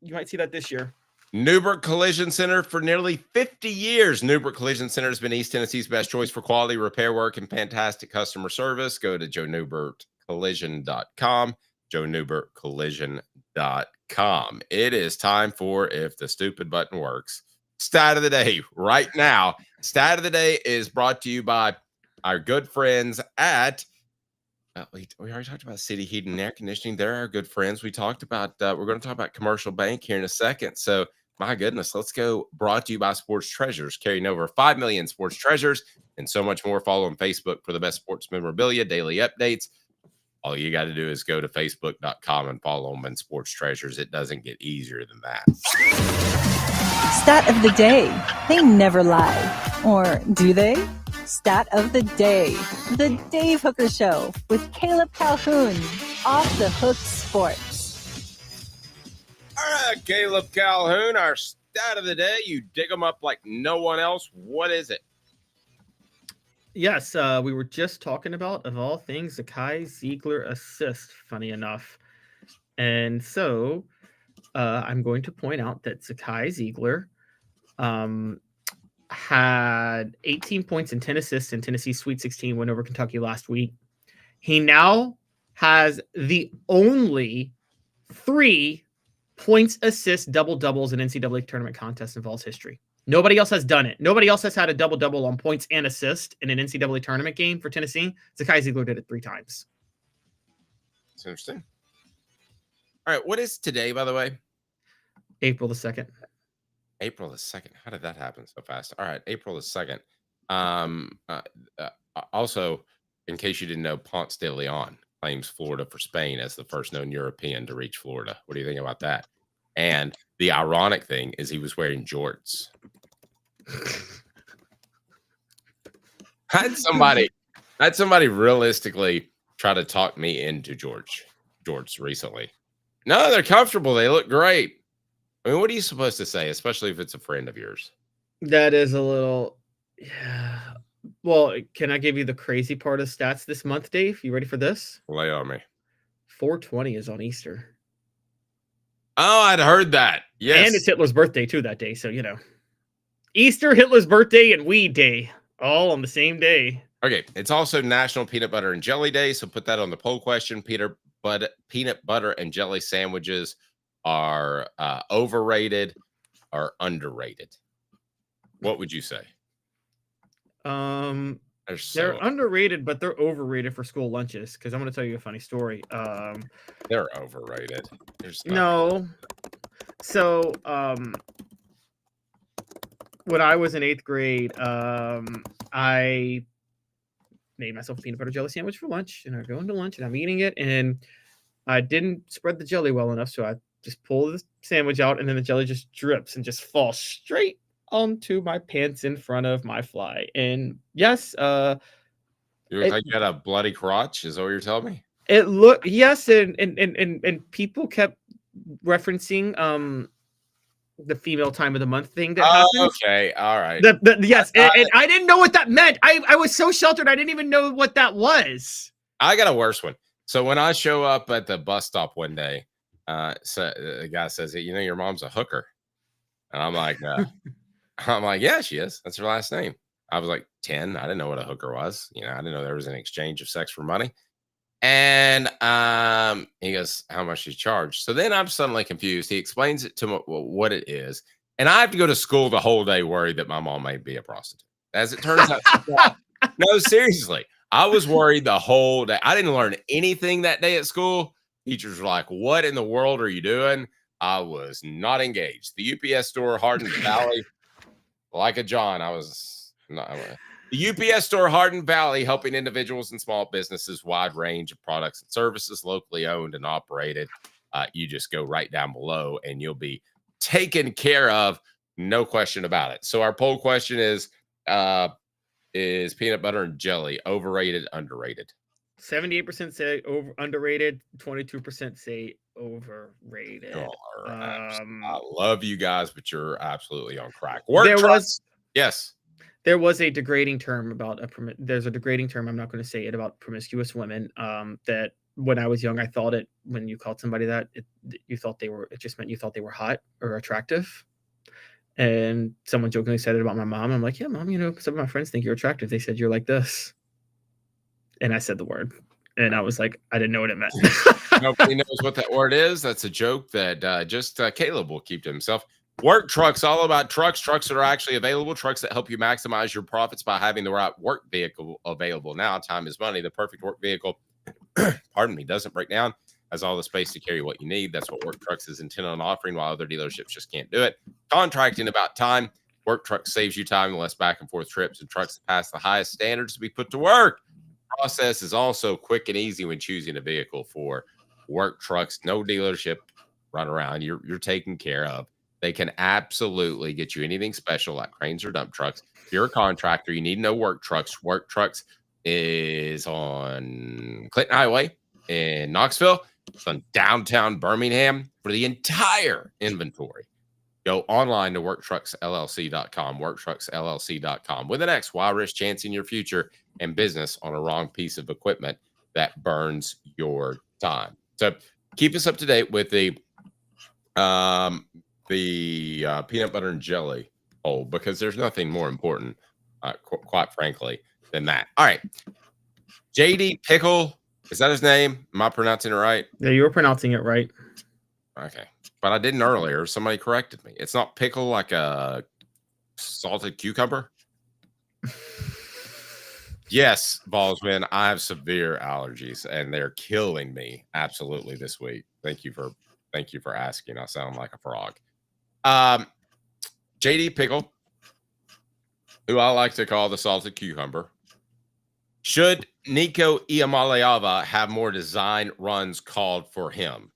you might see that this year. Newbert Collision Center for nearly 50 years. Newbert Collision Center has been East Tennessee's best choice for quality repair work and fantastic customer service. Go to joenewbertcollision.com. joenewbertcollision.com. It is time for If the Stupid Button Works. Stat of the day right now. Stat of the day is brought to you by our good friends at we already talked about City Heating and Air Conditioning. They're our good friends. We talked about we're going to talk about Commercial Bank here in a second. So my goodness, let's go. Brought to you by Sports Treasures, carrying over 5 million sports treasures and so much more. Follow on Facebook for the best sports memorabilia, daily updates. All you got to do is go to facebook.com and follow them in Sports Treasures. It doesn't get easier than that. Stat of the day. They never lie. Or do they? Stat of the day. The Dave Hooker Show with Caleb Calhoun. Off the Hook Sports. All right, Caleb Calhoun, our stat of the day. You dig them up like no one else. What is it? Yes, we were just talking about, of all things, the Kai Ziegler assist, funny enough. And so I'm going to point out that Zakai Ziegler had 18 points and 10 assists in Tennessee's Sweet 16 win over Kentucky last week. He now has the only 3 points, assists, double-doubles in NCAA tournament contests in Vols history. Nobody else has done it. Nobody else has had a double-double on points and assist in an NCAA tournament game for Tennessee. Zakai Ziegler did it 3 times. That's interesting. All right, what is today, by the way? April the 2nd. April the 2nd. How did that happen so fast? All right, April the 2nd. Also, in case you didn't know, Ponce de Leon claims Florida for Spain as the first known European to reach Florida. What do you think about that? And the ironic thing is he was wearing jorts. I had somebody realistically try to talk me into jorts recently. No, they're comfortable. They look great. I mean, what are you supposed to say, especially if it's a friend of yours? That is a little, yeah. Well, can I give you the crazy part of stats this month, Dave? You ready for this? Lay on me. 420 is on Easter. Oh, I'd heard that. Yes. And it's Hitler's birthday, too, that day. So, you know. Easter, Hitler's birthday, and Weed Day. All on the same day. Okay. It's also National Peanut Butter and Jelly Day. So put that on the poll question. Peanut butter and jelly sandwiches are overrated or underrated? What would you say? They're underrated, but they're overrated for school lunches. Because I'm going to tell you a funny story. They're overrated. No. So, when I was in 8th grade, I made myself a peanut butter jelly sandwich for lunch, and I go into lunch and I'm eating it, and I didn't spread the jelly well enough, so I just pull the sandwich out, and then the jelly just drips and just falls straight onto my pants in front of my fly. And yes, you look like you had a bloody crotch. Is that what you're telling me? It looked, yes, and people kept referencing the female time of the month thing that happened. Okay, all right. Yes, and I didn't know what that meant. I was so sheltered, I didn't even know what that was. I got a worse one. So when I show up at the bus stop one day, so the guy says, "You know, your mom's a hooker," and I'm like, "Yeah, she is. That's her last name." I was like 10. I didn't know what a hooker was. You know, I didn't know there was an exchange of sex for money. And he goes, "How much do you charge?" So then I'm suddenly confused. He explains it to me what it is, and I have to go to school the whole day worried that my mom may be a prostitute. As it turns out, no, seriously. I was worried the whole day. I didn't learn anything that day at school. Teachers were like, "What in the world are you doing?" I was not engaged. The UPS store, Hardin Valley, like a John, I was not. The UPS store, Hardin Valley, helping individuals and small businesses, wide range of products and services, locally owned and operated. You just go right down below and you'll be taken care of. No question about it. So our poll question is peanut butter and jelly overrated, underrated? 78% say underrated, 22% say overrated. I love you guys, but you're absolutely on crack. Yes. There was a degrading term about there's a degrading term, I'm not going to say it, about promiscuous women. That when I was young, I thought it, when you called somebody that, it just meant you thought they were hot or attractive. And someone jokingly said it about my mom. I'm like, "Yeah, Mom, you know, some of my friends think you're attractive. They said you're like this." And I said the word. And I was like, I didn't know what it meant. Nobody knows what that word is. That's a joke that just Caleb will keep to himself. Work trucks, all about trucks that are actually available, trucks that help you maximize your profits by having the right work vehicle available. Now, time is money. The perfect work vehicle, doesn't break down, has all the space to carry what you need. That's what Work Trucks is intended on offering, while other dealerships just can't do it. Contracting about time. Work Trucks saves you time and less back and forth trips, and trucks that pass the highest standards to be put to work. Process is also quick and easy when choosing a vehicle for Work Trucks. No dealership run around. You're taken care of. They can absolutely get you anything special like cranes or dump trucks. If you're a contractor, you need to know Work Trucks. Work Trucks is on Clinton Highway in Knoxville. It's on downtown Birmingham. For the entire inventory, go online to worktrucksllc.com, worktrucksllc.com. With an X, why risk chancing your future and business on a wrong piece of equipment that burns your time? So keep us up to date with the The peanut butter and jelly hole, because there's nothing more important, quite frankly, than that. All right. JD Pickle, is that his name? Am I pronouncing it right? Yeah, you were pronouncing it right. Okay. But I didn't earlier. Somebody corrected me. It's not pickle like a salted cucumber? Yes, Vols win. I have severe allergies, and they're killing me absolutely this week. Thank you for asking. I sound like a frog. JD Pickle, who I like to call the salted cucumber. Should Nico Iamaleava have more design runs called for him?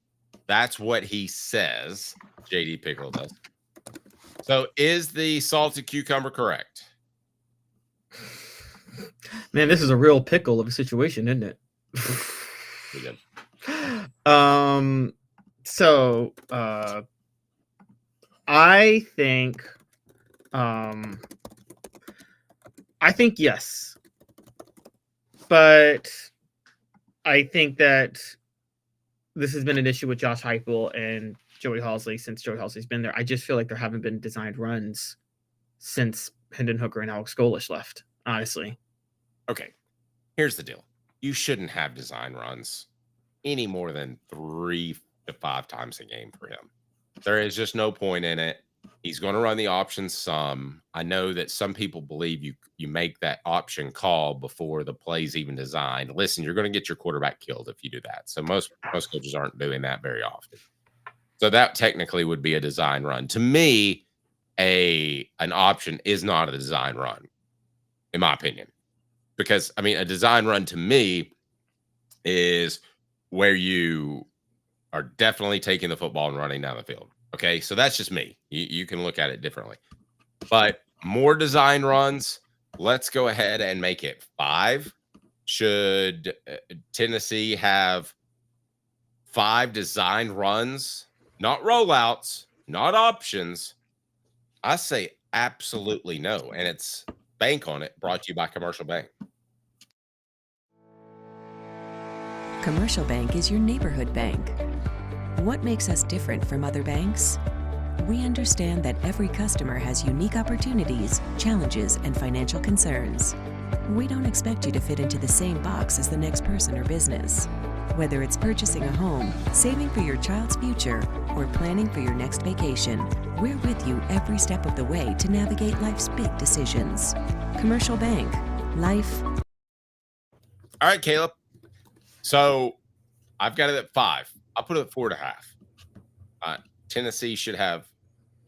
That's what he says. JD Pickle does. So is the salted cucumber correct? Man, this is a real pickle of a situation, isn't it? We did. So I think yes. But I think that this has been an issue with Josh Heupel and Joey Halzle since Joey Halzle's been there. I just feel like there haven't been designed runs since Hendon Hooker and Alex Golesh left, honestly. Okay, here's the deal. You shouldn't have design runs any more than 3 to 5 times a game for him. There is just no point in it. He's going to run the options some. I know that some people believe you make that option call before the play's even designed. Listen, you're going to get your quarterback killed if you do that. So most coaches aren't doing that very often. So that technically would be a design run. To me, an option is not a design run, in my opinion. Because, I mean, a design run to me is where you are definitely taking the football and running down the field. Okay, so that's just me. You can look at it differently. But more design runs, let's go ahead and make it 5. Should Tennessee have 5 design runs? Not rollouts, not options. I say absolutely no. And it's Bank on It, brought to you by Commercial Bank. Commercial Bank is your neighborhood bank. What makes us different from other banks? We understand that every customer has unique opportunities, challenges, and financial concerns. We don't expect you to fit into the same box as the next person or business. Whether it's purchasing a home, saving for your child's future, or planning for your next vacation, we're with you every step of the way to navigate life's big decisions. Commercial Bank. Life. All right, Caleb. So I've got it at 5. I'll put it at 4.5. Tennessee should have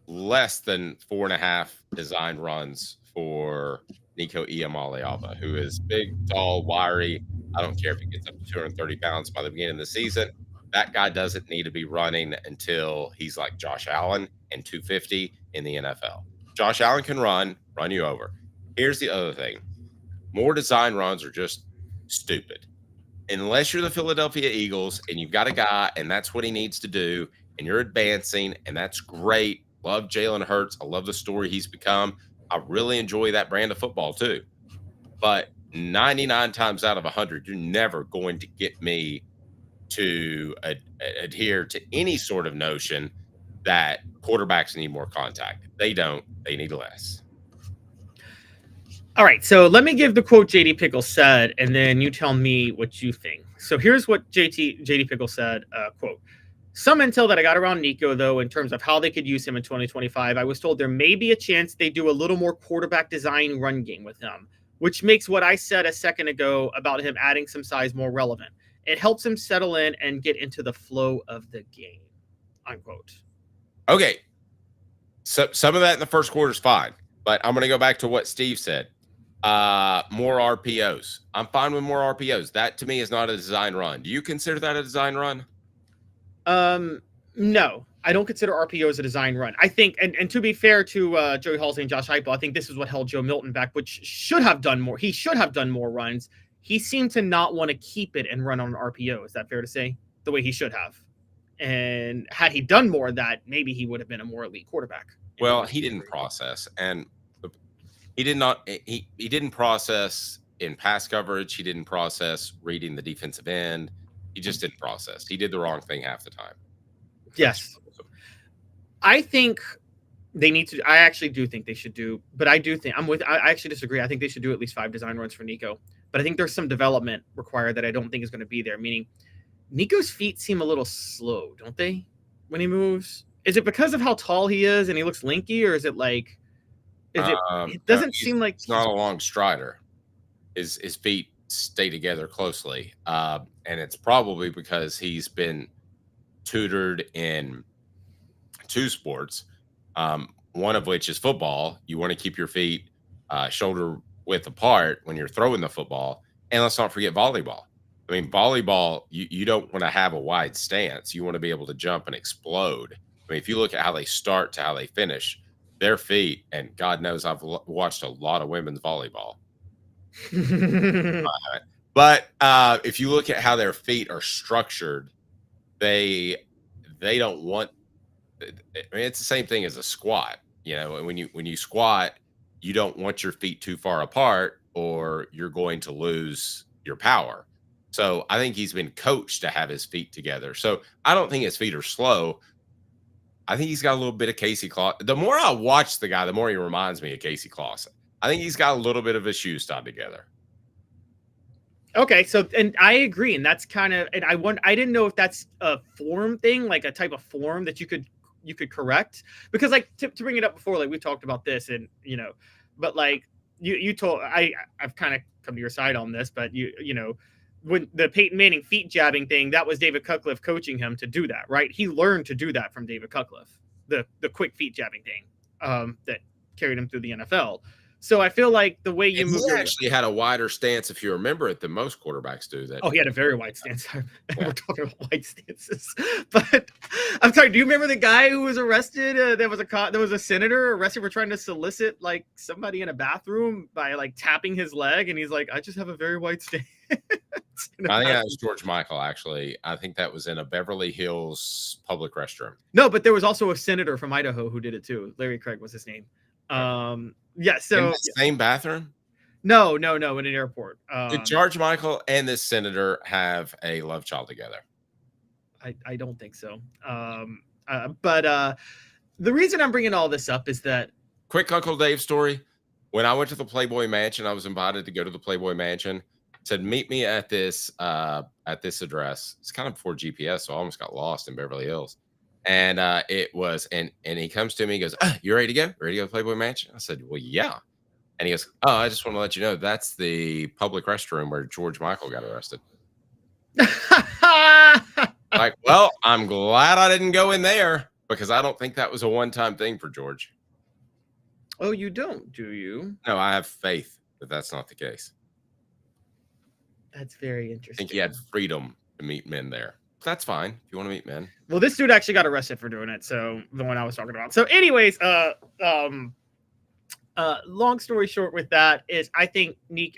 less than 4.5 design runs for Nico Iamaleava, who is big, tall, wiry. I don't care if he gets up to 230 pounds by the beginning of the season. That guy doesn't need to be running until he's like Josh Allen and 250 in the NFL. Josh Allen can run you over. Here's the other thing. More design runs are just stupid. Unless you're the Philadelphia Eagles and you've got a guy and that's what he needs to do and you're advancing and that's great. Love Jalen Hurts. I love the story he's become. I really enjoy that brand of football too. But 99 times out of 100, you're never going to get me to adhere to any sort of notion that quarterbacks need more contact. They don't. They need less. All right, so let me give the quote JD Pickle said, and then you tell me what you think. So here's what JD Pickle said, quote, "Some intel that I got around Nico, though, in terms of how they could use him in 2025, I was told there may be a chance they do a little more quarterback design run game with him, which makes what I said a second ago about him adding some size more relevant. It helps him settle in and get into the flow of the game," unquote. Okay, so some of that in the first quarter is fine, but I'm going to go back to what Steve said. More RPOs. I'm fine with more RPOs. That to me is not a design run. Do you consider that a design run? No, I don't consider RPOs a design run. I think, and to be fair to Joey Halzle and Josh Heupel, I think this is what held Joe Milton back, which should have done more. He should have done more runs. He seemed to not want to keep it and run on an RPO. Is that fair to say? The way he should have. And had he done more of that, maybe he would have been a more elite quarterback. Well, he didn't process, and he didn't process in pass coverage. He didn't process reading the defensive end. He just didn't process. He did the wrong thing half the time. Yes. I think they need to. I actually do think they should do, but I do think I actually disagree. I think they should do at least 5 design runs for Nico, but I think there's some development required that I don't think is going to be there. Meaning, Nico's feet seem a little slow, don't they, when he moves? Is it because of how tall he is and he looks lanky, or is it like? It doesn't seem like he's not a long strider. His feet stay together closely, and it's probably because he's been tutored in 2 sports. One of which is football. You want to keep your feet shoulder width apart when you're throwing the football. And let's not forget volleyball. I mean, volleyball, you don't want to have a wide stance. You want to be able to jump and explode. I mean, if you look at how they start to how they finish, their feet, and God knows I've watched a lot of women's volleyball. But if you look at how their feet are structured, they don't want. I mean, it's the same thing as a squat. You know, and when you squat, you don't want your feet too far apart, or you're going to lose your power. So I think he's been coached to have his feet together. So I don't think his feet are slow. I think he's got a little bit of Casey Clausen. The more I watch the guy, the more he reminds me of Casey Clausen. I think he's got a little bit of his shoes tied together. Okay, so and I agree, and that's kind of, and I didn't know if that's a form thing, like a type of form that you could correct, because like to bring it up before, like we've talked about this, and but like you told I've kind of come to your side on this, but you know when the Peyton Manning feet jabbing thing, that was David Cutcliffe coaching him to do that, right? He learned to do that from David Cutcliffe, the quick feet jabbing thing that carried him through the NFL. So I feel like the way you move, he actually had a wider stance, if you remember it, than most quarterbacks do. That he had a very wide stance. We're talking about wide stances, but I'm sorry. Do you remember the guy who was arrested? There was a senator arrested for trying to solicit like somebody in a bathroom by like tapping his leg, and he's like, "I just have a very wide stance." I think that was George Michael. Actually, I think that was in a Beverly Hills public restroom. No, but there was also a senator from Idaho who did it too. Larry Craig was his name. Yeah, so in the same bathroom? No, in an airport. Did George Michael and this senator have a love child together? I don't think so. But the reason I'm bringing all this up is that quick Uncle Dave story. When I went to the Playboy Mansion, I was invited to go to the Playboy Mansion. Said meet me at this address. It's kind of before GPS, so I almost got lost in Beverly Hills. And it was, and he comes to me, he goes, "You ready to go? Ready to go to Playboy Mansion?" I said, "Well, yeah." And he goes, "Oh, I just want to let you know that's the public restroom where George Michael got arrested." Like, well, I'm glad I didn't go in there because I don't think that was a one-time thing for George. Oh, you don't, do you? No, I have faith that that's not the case. That's very interesting. I think he had freedom to meet men there. That's fine if you want to meet men. Well, this dude actually got arrested for doing it. So the one I was talking about. So, anyways, long story short, with that is, I think you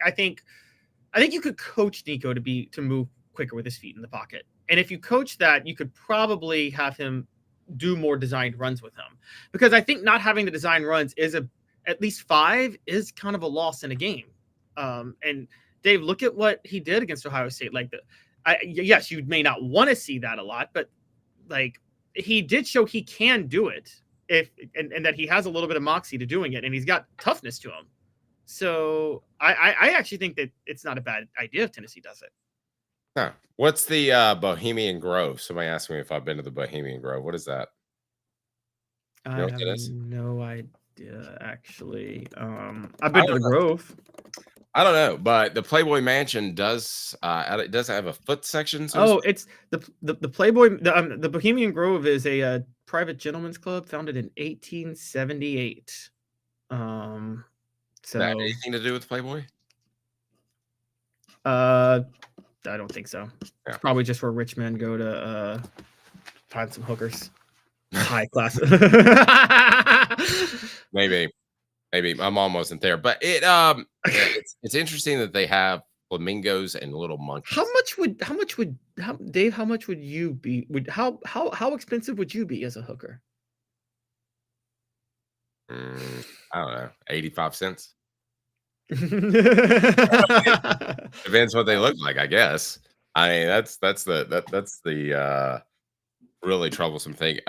could coach Nico to move quicker with his feet in the pocket, and if you coach that, you could probably have him do more designed runs with him, because I think not having the design runs is at least 5 is kind of a loss in a game. And Dave, look at what he did against Ohio State. Like yes, you may not want to see that a lot, but like he did show he can do it and that he has a little bit of moxie to doing it, and he's got toughness to him. So I actually think that it's not a bad idea if Tennessee does it. Huh. What's the Bohemian Grove? Somebody asked me if I've been to the Bohemian Grove. What is that? I have no idea, actually. I've been to the Grove. I don't know, but the Playboy Mansion does it doesn't have a foot section. So it's the Playboy. The Bohemian Grove is a private gentleman's club founded in 1878. So that anything to do with Playboy? I don't think so. Yeah. It's probably just where rich men go to find some hookers. High class. Maybe my mom wasn't there, but it's interesting that they have flamingos and little monkeys. How much would you be? How expensive would you be as a hooker? I don't know, 85 cents. Depends what they look like, I guess. I mean, that's the really troublesome thing.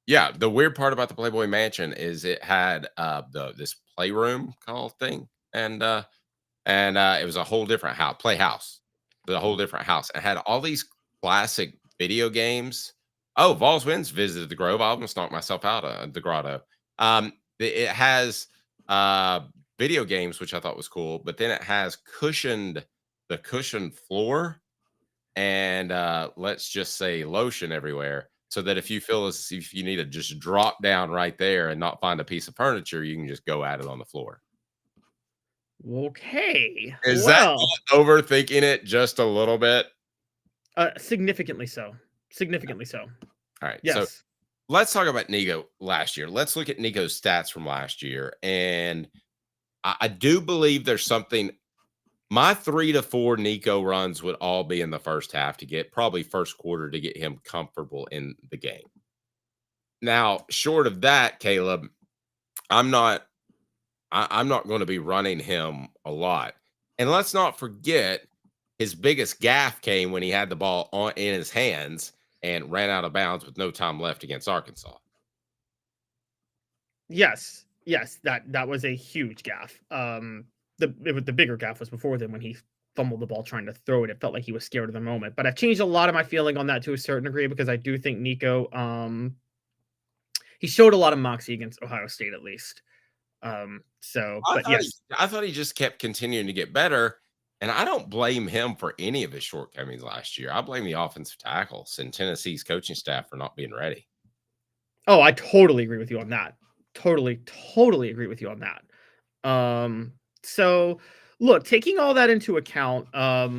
Yeah, the weird part about the Playboy Mansion is it had this playroom called thing, and it was a whole different playhouse, the whole different house. It had all these classic video games. Oh, Vols wins visited the Grove. I almost knocked myself out of the grotto. It has video games, which I thought was cool, but then it has the cushioned floor and let's just say lotion everywhere. So that if you feel as if you need to just drop down right there and not find a piece of furniture, you can just go at it on the floor. Okay. Is that overthinking it just a little bit? Significantly so. Significantly so. All right. Yes. So let's talk about Nico last year. Let's look at Nico's stats from last year. And I do believe there's something. My 3 to 4 Nico runs would all be in the first half to get probably first quarter to get him comfortable in the game. Now, short of that, Caleb, I'm not going to be running him a lot. And let's not forget his biggest gaffe came when he had the ball in his hands and ran out of bounds with no time left against Arkansas. Yes, that was a huge gaffe. The bigger gaffe was before then when he fumbled the ball trying to throw it. It felt like he was scared of the moment. But I've changed a lot of my feeling on that to a certain degree because I do think Nico, he showed a lot of moxie against Ohio State at least. I thought he just kept continuing to get better. And I don't blame him for any of his shortcomings last year. I blame the offensive tackles and Tennessee's coaching staff for not being ready. Oh, I totally agree with you on that. Totally agree with you on that. So look, taking all that into account, I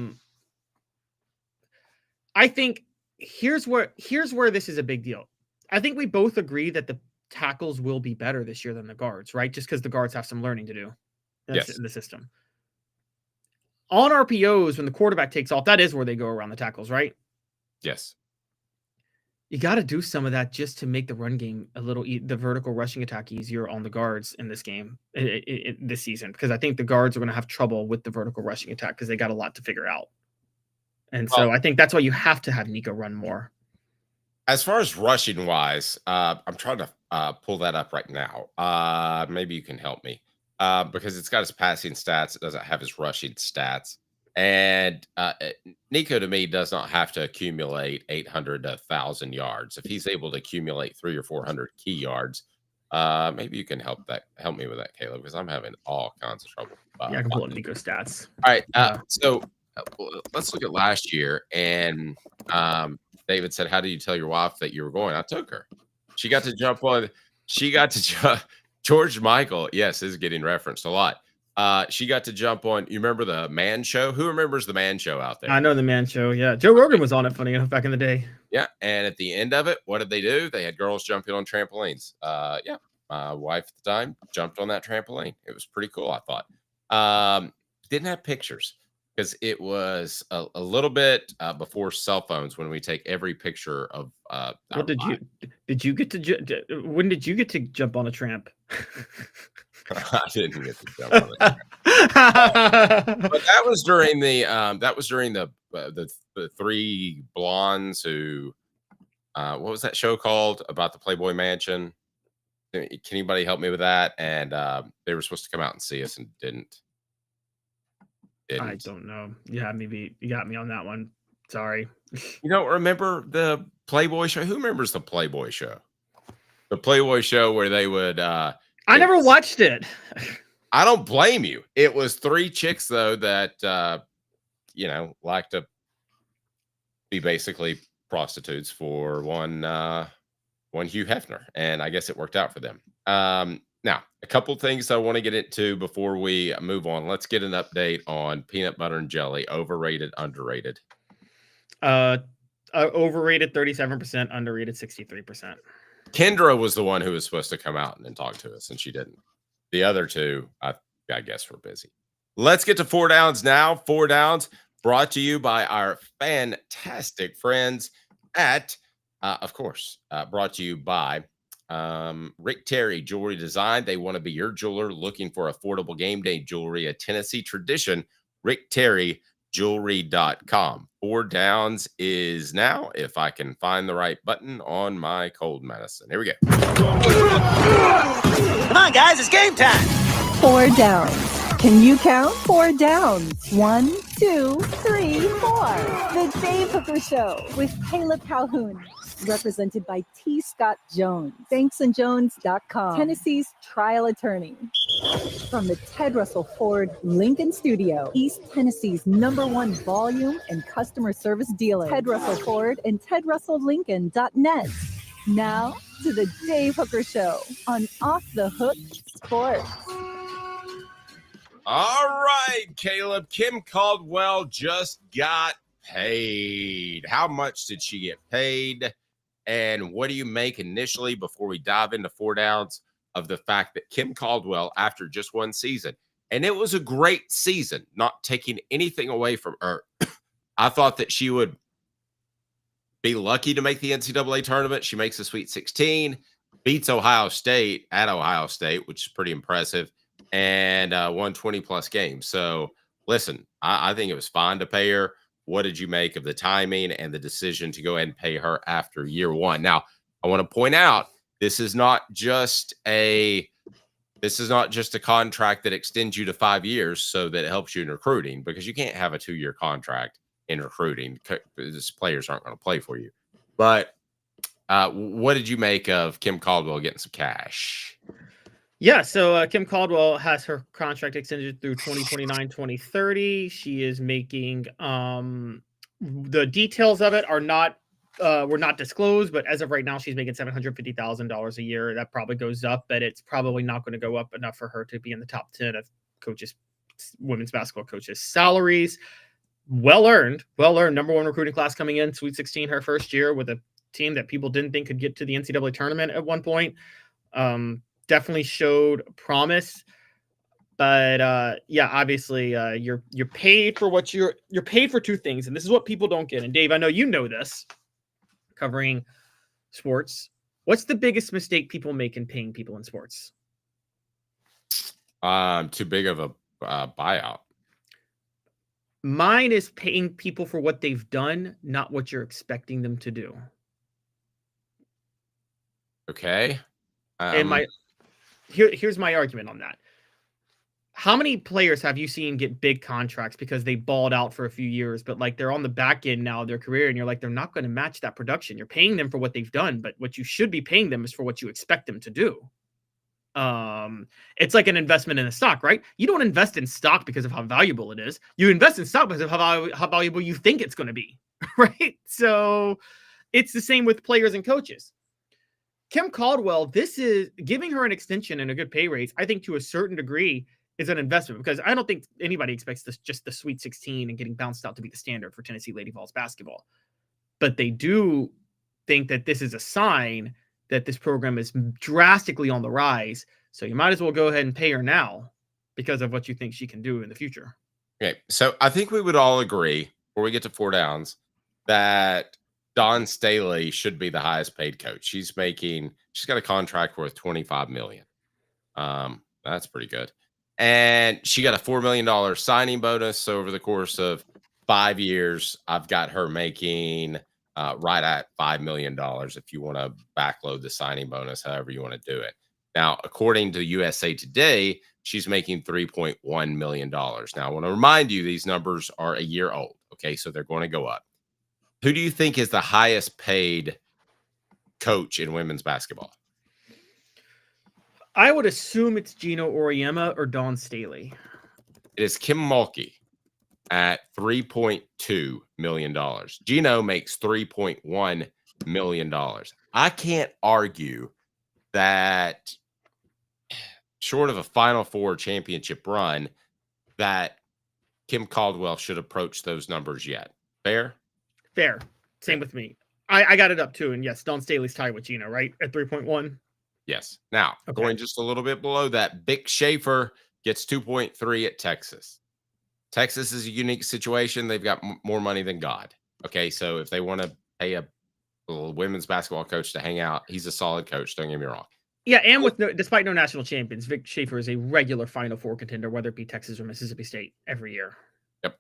think here's where this is a big deal. I think we both agree that the tackles will be better this year than the guards, right? Just because the guards have some learning to do in the system. On RPOs, when the quarterback takes off, that is where they go around the tackles, right? Yes. You got to do some of that just to make the run game the vertical rushing attack easier on the guards in this game, this season, because I think the guards are going to have trouble with the vertical rushing attack because they got a lot to figure out. And so I think that's why you have to have Nico run more. As far as rushing wise, I'm trying to pull that up right now. Maybe you can help me because it's got his passing stats. It doesn't have his rushing stats. And Nico, to me, does not have to accumulate 800 to 1,000 yards. If he's able to accumulate 300 or 400 key yards, maybe you can help me with that, Caleb, because I'm having all kinds of trouble. I can pull up Nico's stats. All right. So let's look at last year. And David said, "How did you tell your wife that you were going?" I took her. She got to jump on. George Michael. Yes, is getting referenced a lot. She got to jump on. You remember the Man Show? Who remembers the Man Show out there? I know the Man Show. Yeah, Joe Rogan was on it. Funny enough, back in the day. Yeah, and at the end of it, what did they do? They had girls jumping on trampolines. My wife at the time jumped on that trampoline. It was pretty cool, I thought. Didn't have pictures because it was a little bit before cell phones when we take every picture of. What did you get to? When did you get to jump on a tramp? I didn't get to jump on it. But that was during the three blondes who what was that show called about the Playboy Mansion? Can anybody help me with that? And they were supposed to come out and see us and didn't. I don't know. Yeah, maybe you got me on that one. Sorry. You don't remember the Playboy show? Who remembers the Playboy show? The Playboy show where they would I never watched it. I don't blame you. It was 3 chicks though that like to be basically prostitutes for one Hugh Hefner, and I guess it worked out for them. Now, a couple things I want to get into before we move on. Let's get an update on peanut butter and jelly. Overrated, underrated. Overrated 37%, underrated 63%. Kendra was the one who was supposed to come out and talk to us, and she didn't. The other two, I guess, were busy. Let's get to 4 downs now. 4 downs brought to you by our fantastic friends at, of course, brought to you by Rick Terry Jewelry Design. They want to be your jeweler looking for affordable game day jewelry, a Tennessee tradition. Rick Terry jewelry.com. 4 Downs is now, if I can find the right button on my cold medicine. Here we go. Come on, guys, it's game time. 4 downs. Can you count? 4 downs. 1, 2, 3, 4. The Dave Hooker Show with Caleb Calhoun. Represented by T. Scott Jones. BanksandJones.com. Tennessee's trial attorney. From the Ted Russell Ford Lincoln Studio, East Tennessee's #1 volume and customer service dealer. Ted Russell Ford and TedRussellLincoln.net. Now to the Dave Hooker Show on Off the Hook Sports. All right, Caleb. Kim Caldwell just got paid. How much did she get paid? And what do you make initially before we dive into 4 downs of the fact that Kim Caldwell, after just 1 season, and it was a great season, not taking anything away from her. I thought that she would be lucky to make the NCAA tournament. She makes the Sweet 16, beats Ohio State at Ohio State, which is pretty impressive, and won 20-plus games. So, listen, I think it was fine to pay her. What did you make of the timing and the decision to go ahead and pay her after year 1? Now, I want to point out this is not just a contract that extends you to 5 years so that it helps you in recruiting, because you can't have a 2-year contract in recruiting. These players aren't going to play for you. But what did you make of Kim Caldwell getting some cash? Yeah, so Kim Caldwell has her contract extended through 2029-2030. She is making the details of it are not were not disclosed, but as of right now, she's making $750,000 a year. That probably goes up, but it's probably not going to go up enough for her to be in the top 10 of women's basketball coaches' salaries. Well earned, #1 recruiting class coming in, Sweet 16 her first year with a team that people didn't think could get to the NCAA tournament at one point. Definitely showed promise, but yeah, obviously you're paid for what you're paid for 2 things, and this is what people don't get. And Dave, I know you know this, covering sports. What's the biggest mistake people make in paying people in sports? Too big of a buyout. Mine is paying people for what they've done, not what you're expecting them to do. Okay. And here's my argument on that. How many players have you seen get big contracts because they balled out for a few years, but like they're on the back end now of their career, and you're like, they're not going to match that production. You're paying them for what they've done, but what you should be paying them is for what you expect them to do. It's like an investment in a stock, right? You don't invest in stock because of how valuable it is. You invest in stock because of how valuable you think it's going to be, right? So it's the same with players and coaches. Kim Caldwell, this is giving her an extension and a good pay raise, I think to a certain degree is an investment, because I don't think anybody expects this, just the Sweet 16 and getting bounced out to be the standard for Tennessee Lady Vols basketball. But they do think that this is a sign that this program is drastically on the rise. So you might as well go ahead and pay her now because of what you think she can do in the future. Okay. So I think we would all agree, before we get to 4 downs, that Dawn Staley should be the highest paid coach. She's got a contract worth $25 million. That's pretty good. And she got a $4 million signing bonus. So over the course of 5 years, I've got her making right at $5 million if you want to backload the signing bonus, however you want to do it. Now, according to USA Today, she's making $3.1 million. Now, I want to remind you, these numbers are a year old. Okay, so they're going to go up. Who do you think is the highest paid coach in women's basketball? I would assume it's Gino Auriemma or Dawn Staley. It is Kim Mulkey at $3.2 million. Gino makes $3.1 million. I can't argue that, short of a Final Four championship run, that Kim Caldwell should approach those numbers yet. Fair? Fair. Same with me. I got it up too. And yes, Dawn Staley's tied with Gino, right? At 3.1. Yes. Now, going just a little bit below that, Vic Schaefer gets 2.3 at Texas. Texas is a unique situation. They've got more money than God. Okay, so if they want to pay a women's basketball coach to hang out, he's a solid coach. Don't get me wrong. Yeah, and despite no national champions, Vic Schaefer is a regular Final Four contender, whether it be Texas or Mississippi State, every year. Yep.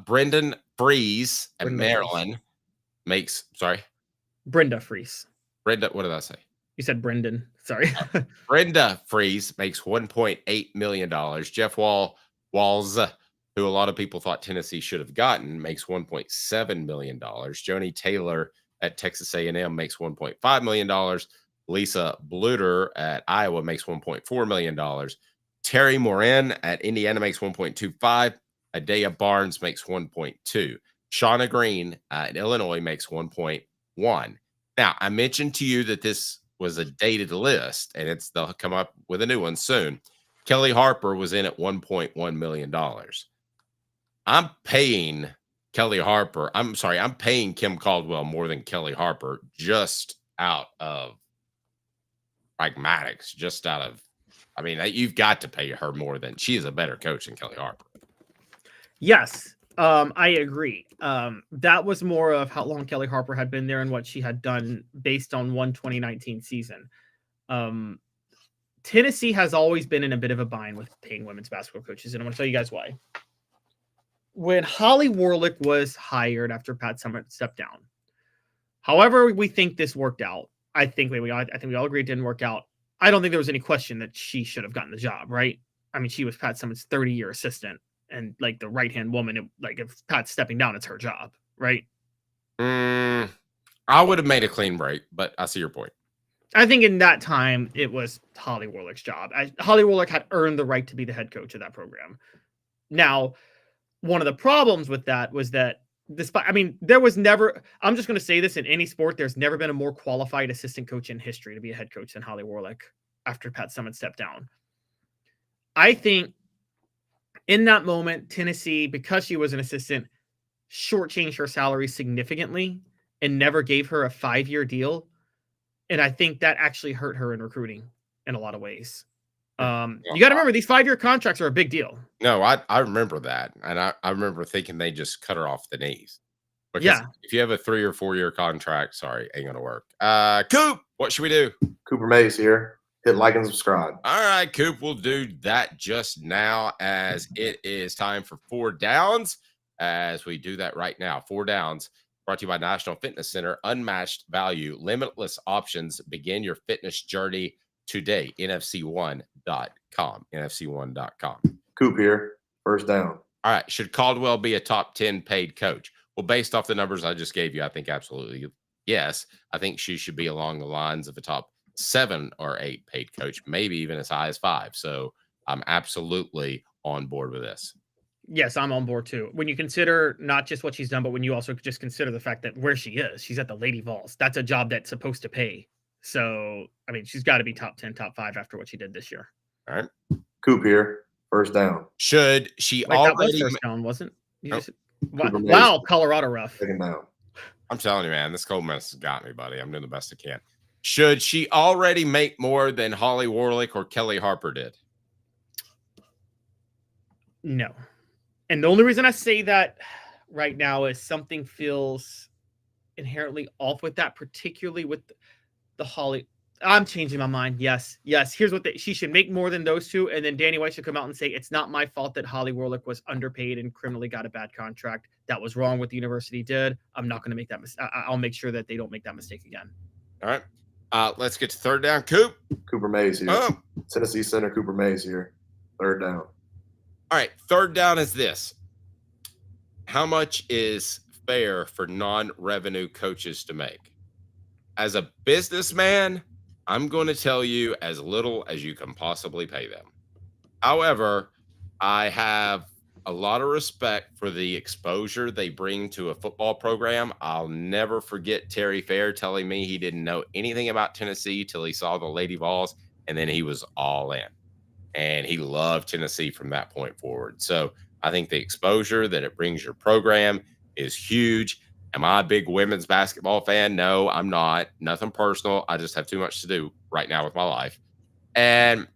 Brendan Freese at Maryland makes, sorry? Brenda Freese. Brenda, what did I say? You said Brendan. Sorry. Brenda Freese makes $1.8 million. Jeff Walls, who a lot of people thought Tennessee should have gotten, makes $1.7 million. Joni Taylor at Texas A&M makes $1.5 million. Lisa Bluter at Iowa makes $1.4 million. Terry Morin at Indiana makes $1.25. Adea Barnes makes $1.2. Shauna Green at Illinois makes $1.1. Now, I mentioned to you that this was a dated list, and they'll come up with a new one soon. Kelly Harper was in at $1.1 million. I'm paying Kelly Harper. I'm paying Kim Caldwell more than Kelly Harper just out of pragmatics, you've got to pay her more than she is a better coach than Kelly Harper. Yes, I agree. That was more of how long Kelly Harper had been there and what she had done based on 2019 season. Tennessee has always been in a bit of a bind with paying women's basketball coaches, and I'm going to tell you guys why. When Holly Warlick was hired after Pat Summitt stepped down, however we think this worked out, I think we all agree it didn't work out. I don't think there was any question that she should have gotten the job, right? I mean, she was Pat Summitt's 30-year assistant. And like the right-hand woman, if Pat's stepping down, it's her job, right? I would have made a clean break, but I see your point. I think in that time, it was Holly Warlick's job. Holly Warlick had earned the right to be the head coach of that program. Now, one of the problems with that was that there was never, I'm just going to say this, in any sport, there's never been a more qualified assistant coach in history to be a head coach than Holly Warlick after Pat Summitt stepped down. I think in that moment, Tennessee, because she was an assistant, shortchanged her salary significantly and never gave her a 5-year deal. And I think that actually hurt her in recruiting in a lot of ways. You got to remember, these 5-year contracts are a big deal. No, I remember that. And I remember thinking they just cut her off the knees. Because if you have a 3 or 4 year contract, sorry, ain't going to work. Coop, what should we do? Cooper Mays here. Hit like and subscribe. All right, Coop, we'll do that just now as it is time for 4 Downs. As we do that right now, 4 Downs brought to you by National Fitness Center. Unmatched value, limitless options. Begin your fitness journey today. NFC1.com. NFC1.com. Coop here. First down. All right. Should Caldwell be a top 10 paid coach? Well, based off the numbers I just gave you, I think absolutely yes. I think she should be along the lines of a top 7 or 8 paid coach, maybe even as high as 5. So I'm absolutely on board with this. Yes, I'm on board too. When you consider not just what she's done, but when you also just consider the fact that where she is, she's at the Lady Vols. That's a job that's supposed to pay. So, I mean, she's got to be top 10, top 5 after what she did this year. All right. Coop here. First down. Should she that was first down, wasn't it? Wow, Colorado rough. Second down. I'm telling you, man, this cold mess has got me, buddy. I'm doing the best I can. Should she already make more than Holly Warlick or Kelly Harper did? No. And the only reason I say that right now is something feels inherently off with that, particularly with the Holly. I'm changing my mind. Yes. Here's what she should make more than those two. And then Danny White should come out and say, it's not my fault that Holly Warlick was underpaid and criminally got a bad contract. That was wrong what the university did. I'm not going to make that mistake. I'll make sure that they don't make that mistake again. All right. Let's get to 3rd down. Coop. Cooper Mays here. Tennessee center Cooper Mays here. 3rd down. All right. 3rd down is this. How much is fair for non-revenue coaches to make? As a businessman, I'm going to tell you as little as you can possibly pay them. However, I have a lot of respect for the exposure they bring to a football program. I'll never forget Terry Fair telling me he didn't know anything about Tennessee till he saw the Lady Vols, and then he was all in. And he loved Tennessee from that point forward. So I think the exposure that it brings your program is huge. Am I a big women's basketball fan? No, I'm not. Nothing personal. I just have too much to do right now with my life. And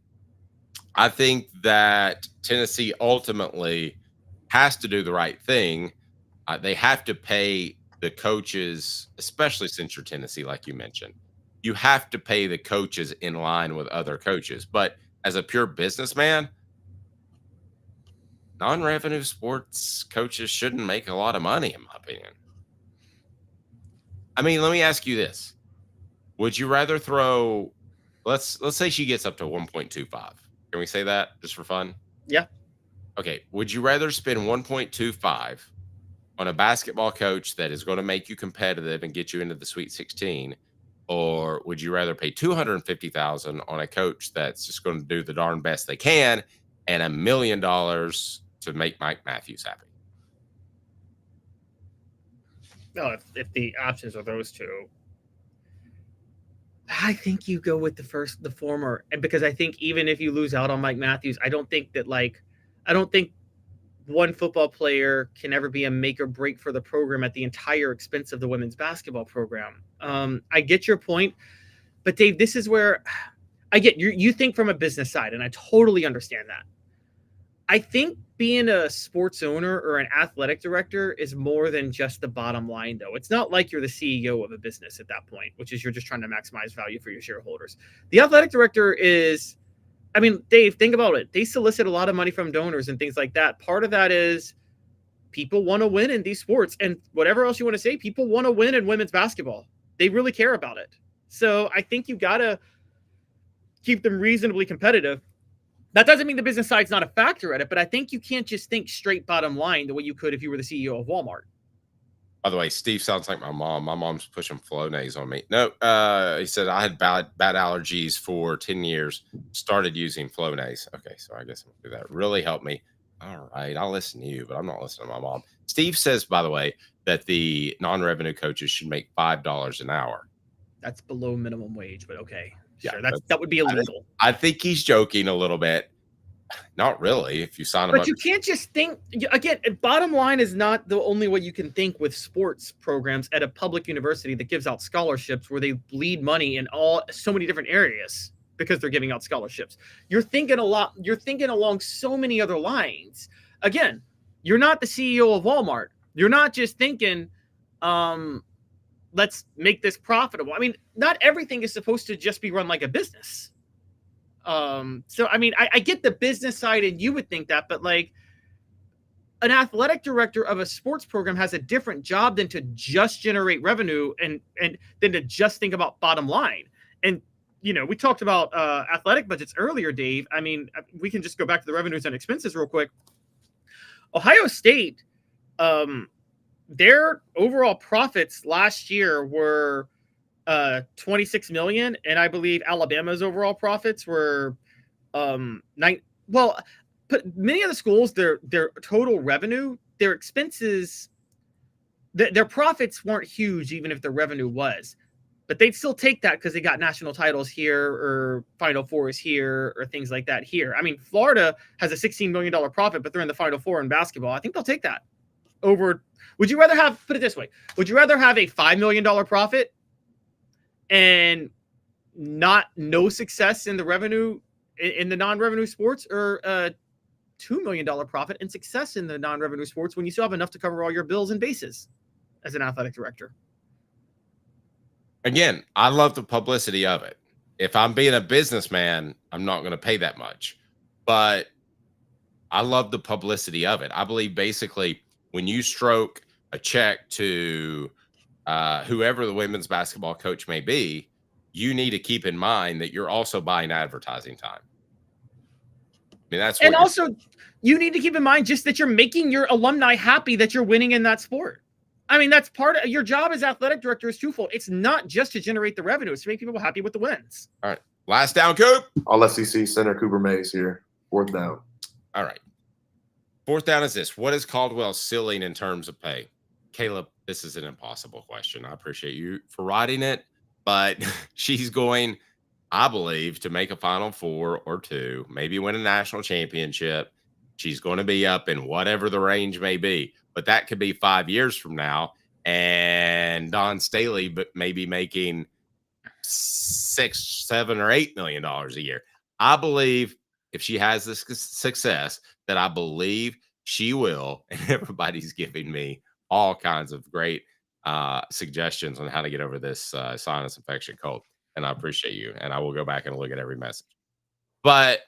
I think that Tennessee ultimately has to do the right thing. They have to pay the coaches, especially since you're Tennessee, like you mentioned. You have to pay the coaches in line with other coaches. But as a pure businessman, non-revenue sports coaches shouldn't make a lot of money, in my opinion. I mean, let me ask you this. Would you rather throw, let's say she gets up to 1.25. Can we say that just for fun? Yeah. Okay. Would you rather spend 1.25 on a basketball coach that is going to make you competitive and get you into the Sweet 16, or would you rather pay $250,000 on a coach that's just going to do the darn best they can and $1 million to make Mike Matthews happy? No, if the options are those two, I think you go with the former. And because I think even if you lose out on Mike Matthews, I don't think one football player can ever be a make or break for the program at the entire expense of the women's basketball program. I get your point, but Dave, this is where I get you think from a business side, and I totally understand that. I think being a sports owner or an athletic director is more than just the bottom line, though. It's not like you're the CEO of a business at that point, which is you're just trying to maximize value for your shareholders. The athletic director is, I mean, Dave, think about it. They solicit a lot of money from donors and things like that. Part of that is people want to win in these sports, and whatever else you want to say, people want to win in women's basketball. They really care about it. So I think you got to keep them reasonably competitive. That doesn't mean the business side's not a factor at it, but I think you can't just think straight bottom line the way you could if you were the CEO of Walmart. By the way, Steve sounds like my mom. My mom's pushing Flonase on me. No, he said I had bad allergies for 10 years, started using Flonase. Okay, so I guess I'll do that. Really helped me. All right, I'll listen to you, but I'm not listening to my mom. Steve says, by the way, that the non-revenue coaches should make $5 an hour. That's below minimum wage, but okay. Yeah, sure. That would be illegal. I think he's joking a little bit. Not really. If you sign him up. But you can't just think, again, bottom line is not the only way you can think with sports programs at a public university that gives out scholarships where they bleed money in so many different areas because they're giving out scholarships. You're thinking along so many other lines. Again, you're not the CEO of Walmart. You're not just thinking, let's make this profitable. I mean, not everything is supposed to just be run like a business. So, I mean, I get the business side and you would think that, but like an athletic director of a sports program has a different job than to just generate revenue and than to just think about bottom line. And, you know, we talked about athletic budgets earlier, Dave. I mean, we can just go back to the revenues and expenses real quick. Ohio State, their overall profits last year were 26 million, and I believe Alabama's overall profits were but many of the schools, their total revenue, their expenses, their profits weren't huge, even if the revenue was, but they'd still take that because they got national titles here or Final Fours here or things like that here. I mean, Florida has a $16 million profit, but they're in the Final Four in basketball. I think they'll take that over. Would you rather have, put it this way, would you rather have a $5 million profit and no success in the revenue in the non-revenue sports, or a $2 million profit and success in the non-revenue sports when you still have enough to cover all your bills and bases as an athletic director? Again, I love the publicity of it. If I'm being a businessman, I'm not going to pay that much, but I love the publicity of it. I believe basically when you stroke a check to whoever the women's basketball coach may be, you need to keep in mind that you're also buying advertising time. I mean, that's what, and also you need to keep in mind just that you're making your alumni happy that you're winning in that sport. I mean, that's part of your job as athletic director is twofold. It's not just to generate the revenue; it's to make people happy with the wins. All right, last down, Coop. All SEC center Cooper Mays here. 4th down. All right, 4th down is this. What is Caldwell's ceiling in terms of pay? Caleb, this is an impossible question. I appreciate you for writing it, but she's going, I believe, to make a Final Four or 2, maybe win a national championship. She's going to be up in whatever the range may be, but that could be 5 years from now. And Don Staley may be making $6, $7, or $8 million a year. I believe if she has this success, that I believe she will, and everybody's giving me all kinds of great suggestions on how to get over this sinus infection cold. And I appreciate you. And I will go back and look at every message. But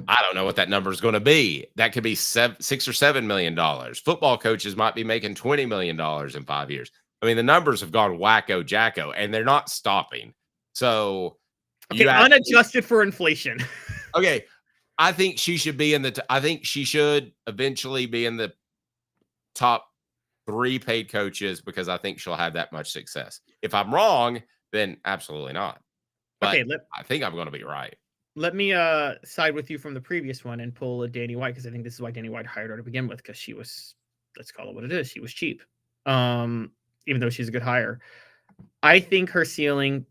I don't know what that number is going to be. That could be $6 or $7 million. Football coaches might be making $20 million in 5 years. I mean, the numbers have gone wacko jacko, and they're not stopping. So, okay, unadjusted for inflation. Okay, I think she should be in the. I think she should eventually be in the top 3 paid coaches because I think she'll have that much success. If I'm wrong, then absolutely not. But Okay, I think I'm going to be right. Let me side with you from the previous one and pull a Danny White, because I think this is why Danny White hired her to begin with, because she was, let's call it what it is, she was cheap. Even though she's a good hire. I think her ceiling,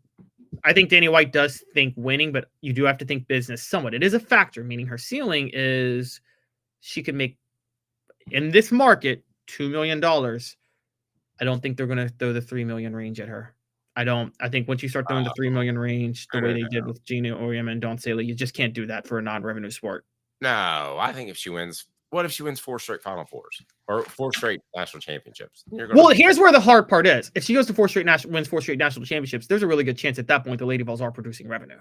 I think Danny White does think winning, but you do have to think business somewhat. It is a factor, meaning her ceiling is she could make, in this market, $2 million. I don't think they're going to throw the $3 million range at her. I think once you start throwing the $3 million range, the way they did with Gino Iamaleava and Dawn Staley, you just can't do that for a non-revenue sport. No, I think if she wins, what if she wins 4 straight Final Fours or 4 straight national championships? Well, here's where the hard part is. If she goes to wins 4 straight national championships, there's a really good chance at that point the Lady Vols are producing revenue.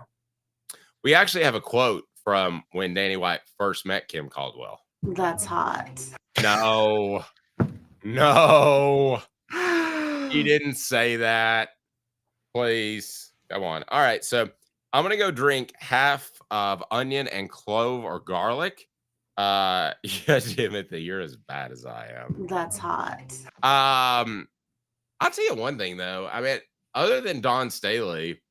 We actually have a quote from when Danny White first met Kim Caldwell. That's hot. No, he didn't say that. Please, come on. All right, so I'm gonna go drink half of onion and clove or garlic. Yeah, Timothy, you're as bad as I am. That's hot. I'll tell you one thing though. I mean, other than Dawn Staley,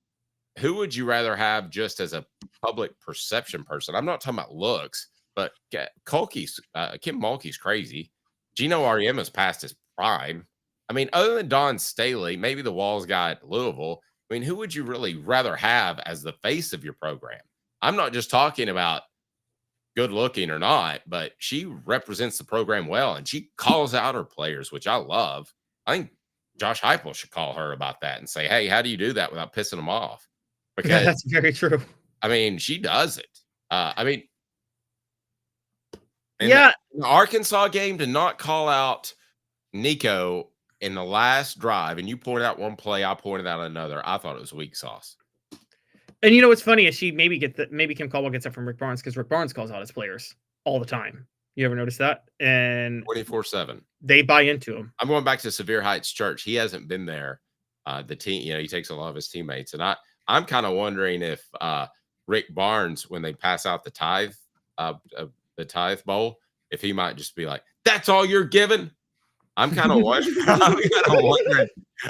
who would you rather have just as a public perception person? I'm not talking about looks, but Kim Mulkey's crazy. Gino Iamaleava's past his prime. I mean, other than Dawn Staley, maybe the Walls guy at Louisville. I mean, who would you really rather have as the face of your program? I'm not just talking about good looking or not, but she represents the program well, and she calls out her players, which I love. I think Josh Heupel should call her about that and say, hey, how do you do that without pissing them off? Because yeah, that's very true. I mean, she does it. I mean, yeah, the Arkansas game, to not call out Nico in the last drive, and you pointed out one play, I pointed out another. I thought it was weak sauce. And you know what's funny is she maybe Kim Caldwell gets that from Rick Barnes, because Rick Barnes calls out his players all the time. You ever notice that? And 24/7. They buy into him. I'm going back to Sevier Heights Church. He hasn't been there. The team, he takes a lot of his teammates, and I'm kind of wondering if Rick Barnes, when they pass out the tithe bowl, if he might just be like, "That's all you're giving." I'm kind of wondering.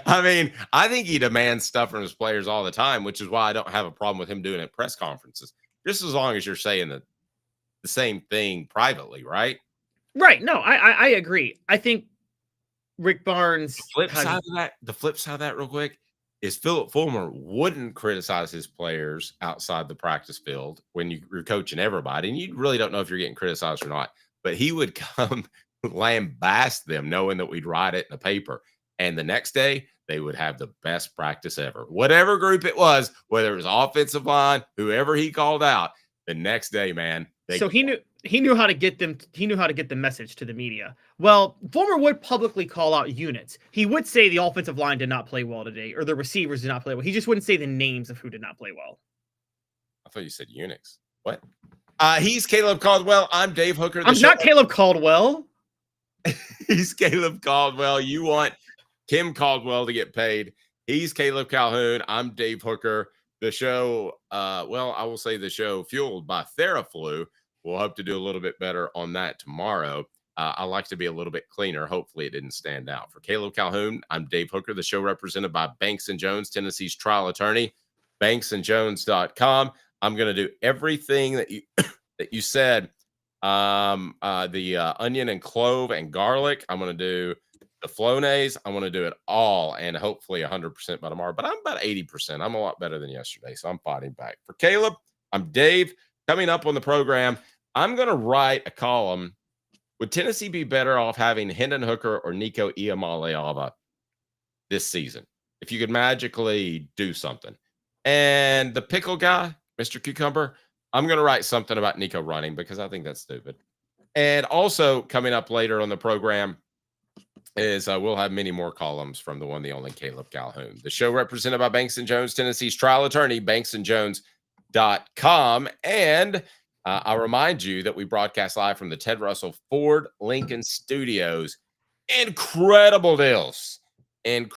I mean, I think he demands stuff from his players all the time, which is why I don't have a problem with him doing it at press conferences. Just as long as you're saying the same thing privately, right? Right. No, I agree. I think Rick Barnes. The flip side of that, real quick, is Philip Fulmer wouldn't criticize his players outside the practice field when you're coaching everybody, and you really don't know if you're getting criticized or not. But he would come lambast them, knowing that we'd write it in the paper, and the next day they would have the best practice ever. Whatever group it was, whether it was offensive line, whoever he called out, the next day, man. So he knew how to get them. He knew how to get the message to the media. Well, Fulmer would publicly call out units. He would say the offensive line did not play well today, or the receivers did not play well. He just wouldn't say the names of who did not play well. I thought you said Unix. What? He's Caleb Caldwell. I'm Dave Hooker. I'm not Caleb Caldwell. He's Caleb Caldwell. You want Kim Caldwell to get paid. He's Caleb Calhoun. I'm Dave Hooker. The show, I will say the show fueled by TheraFlu. We'll hope to do a little bit better on that tomorrow. I like to be a little bit cleaner. Hopefully it didn't stand out. For Caleb Calhoun, I'm Dave Hooker. The show represented by Banks & Jones, Tennessee's trial attorney, banksandjones.com. I'm going to do everything that you said. The onion and clove and garlic. I'm going to do the Flonase. I'm going to do it all, and hopefully 100% by tomorrow. But I'm about 80%. I'm a lot better than yesterday, so I'm fighting back. For Caleb, I'm Dave. Coming up on the program, I'm going to write a column. Would Tennessee be better off having Hendon Hooker or Nico Iamaleava this season if you could magically do something? And the pickle guy, Mr. Cucumber, I'm going to write something about Nico running because I think that's stupid. And also coming up later on the program is we'll have many more columns from the one, the only Caleb Calhoun. The show represented by Banks & Jones, Tennessee's trial attorney, banksandjones.com. And I'll remind you that we broadcast live from the Ted Russell Ford Lincoln Studios. Incredible deals.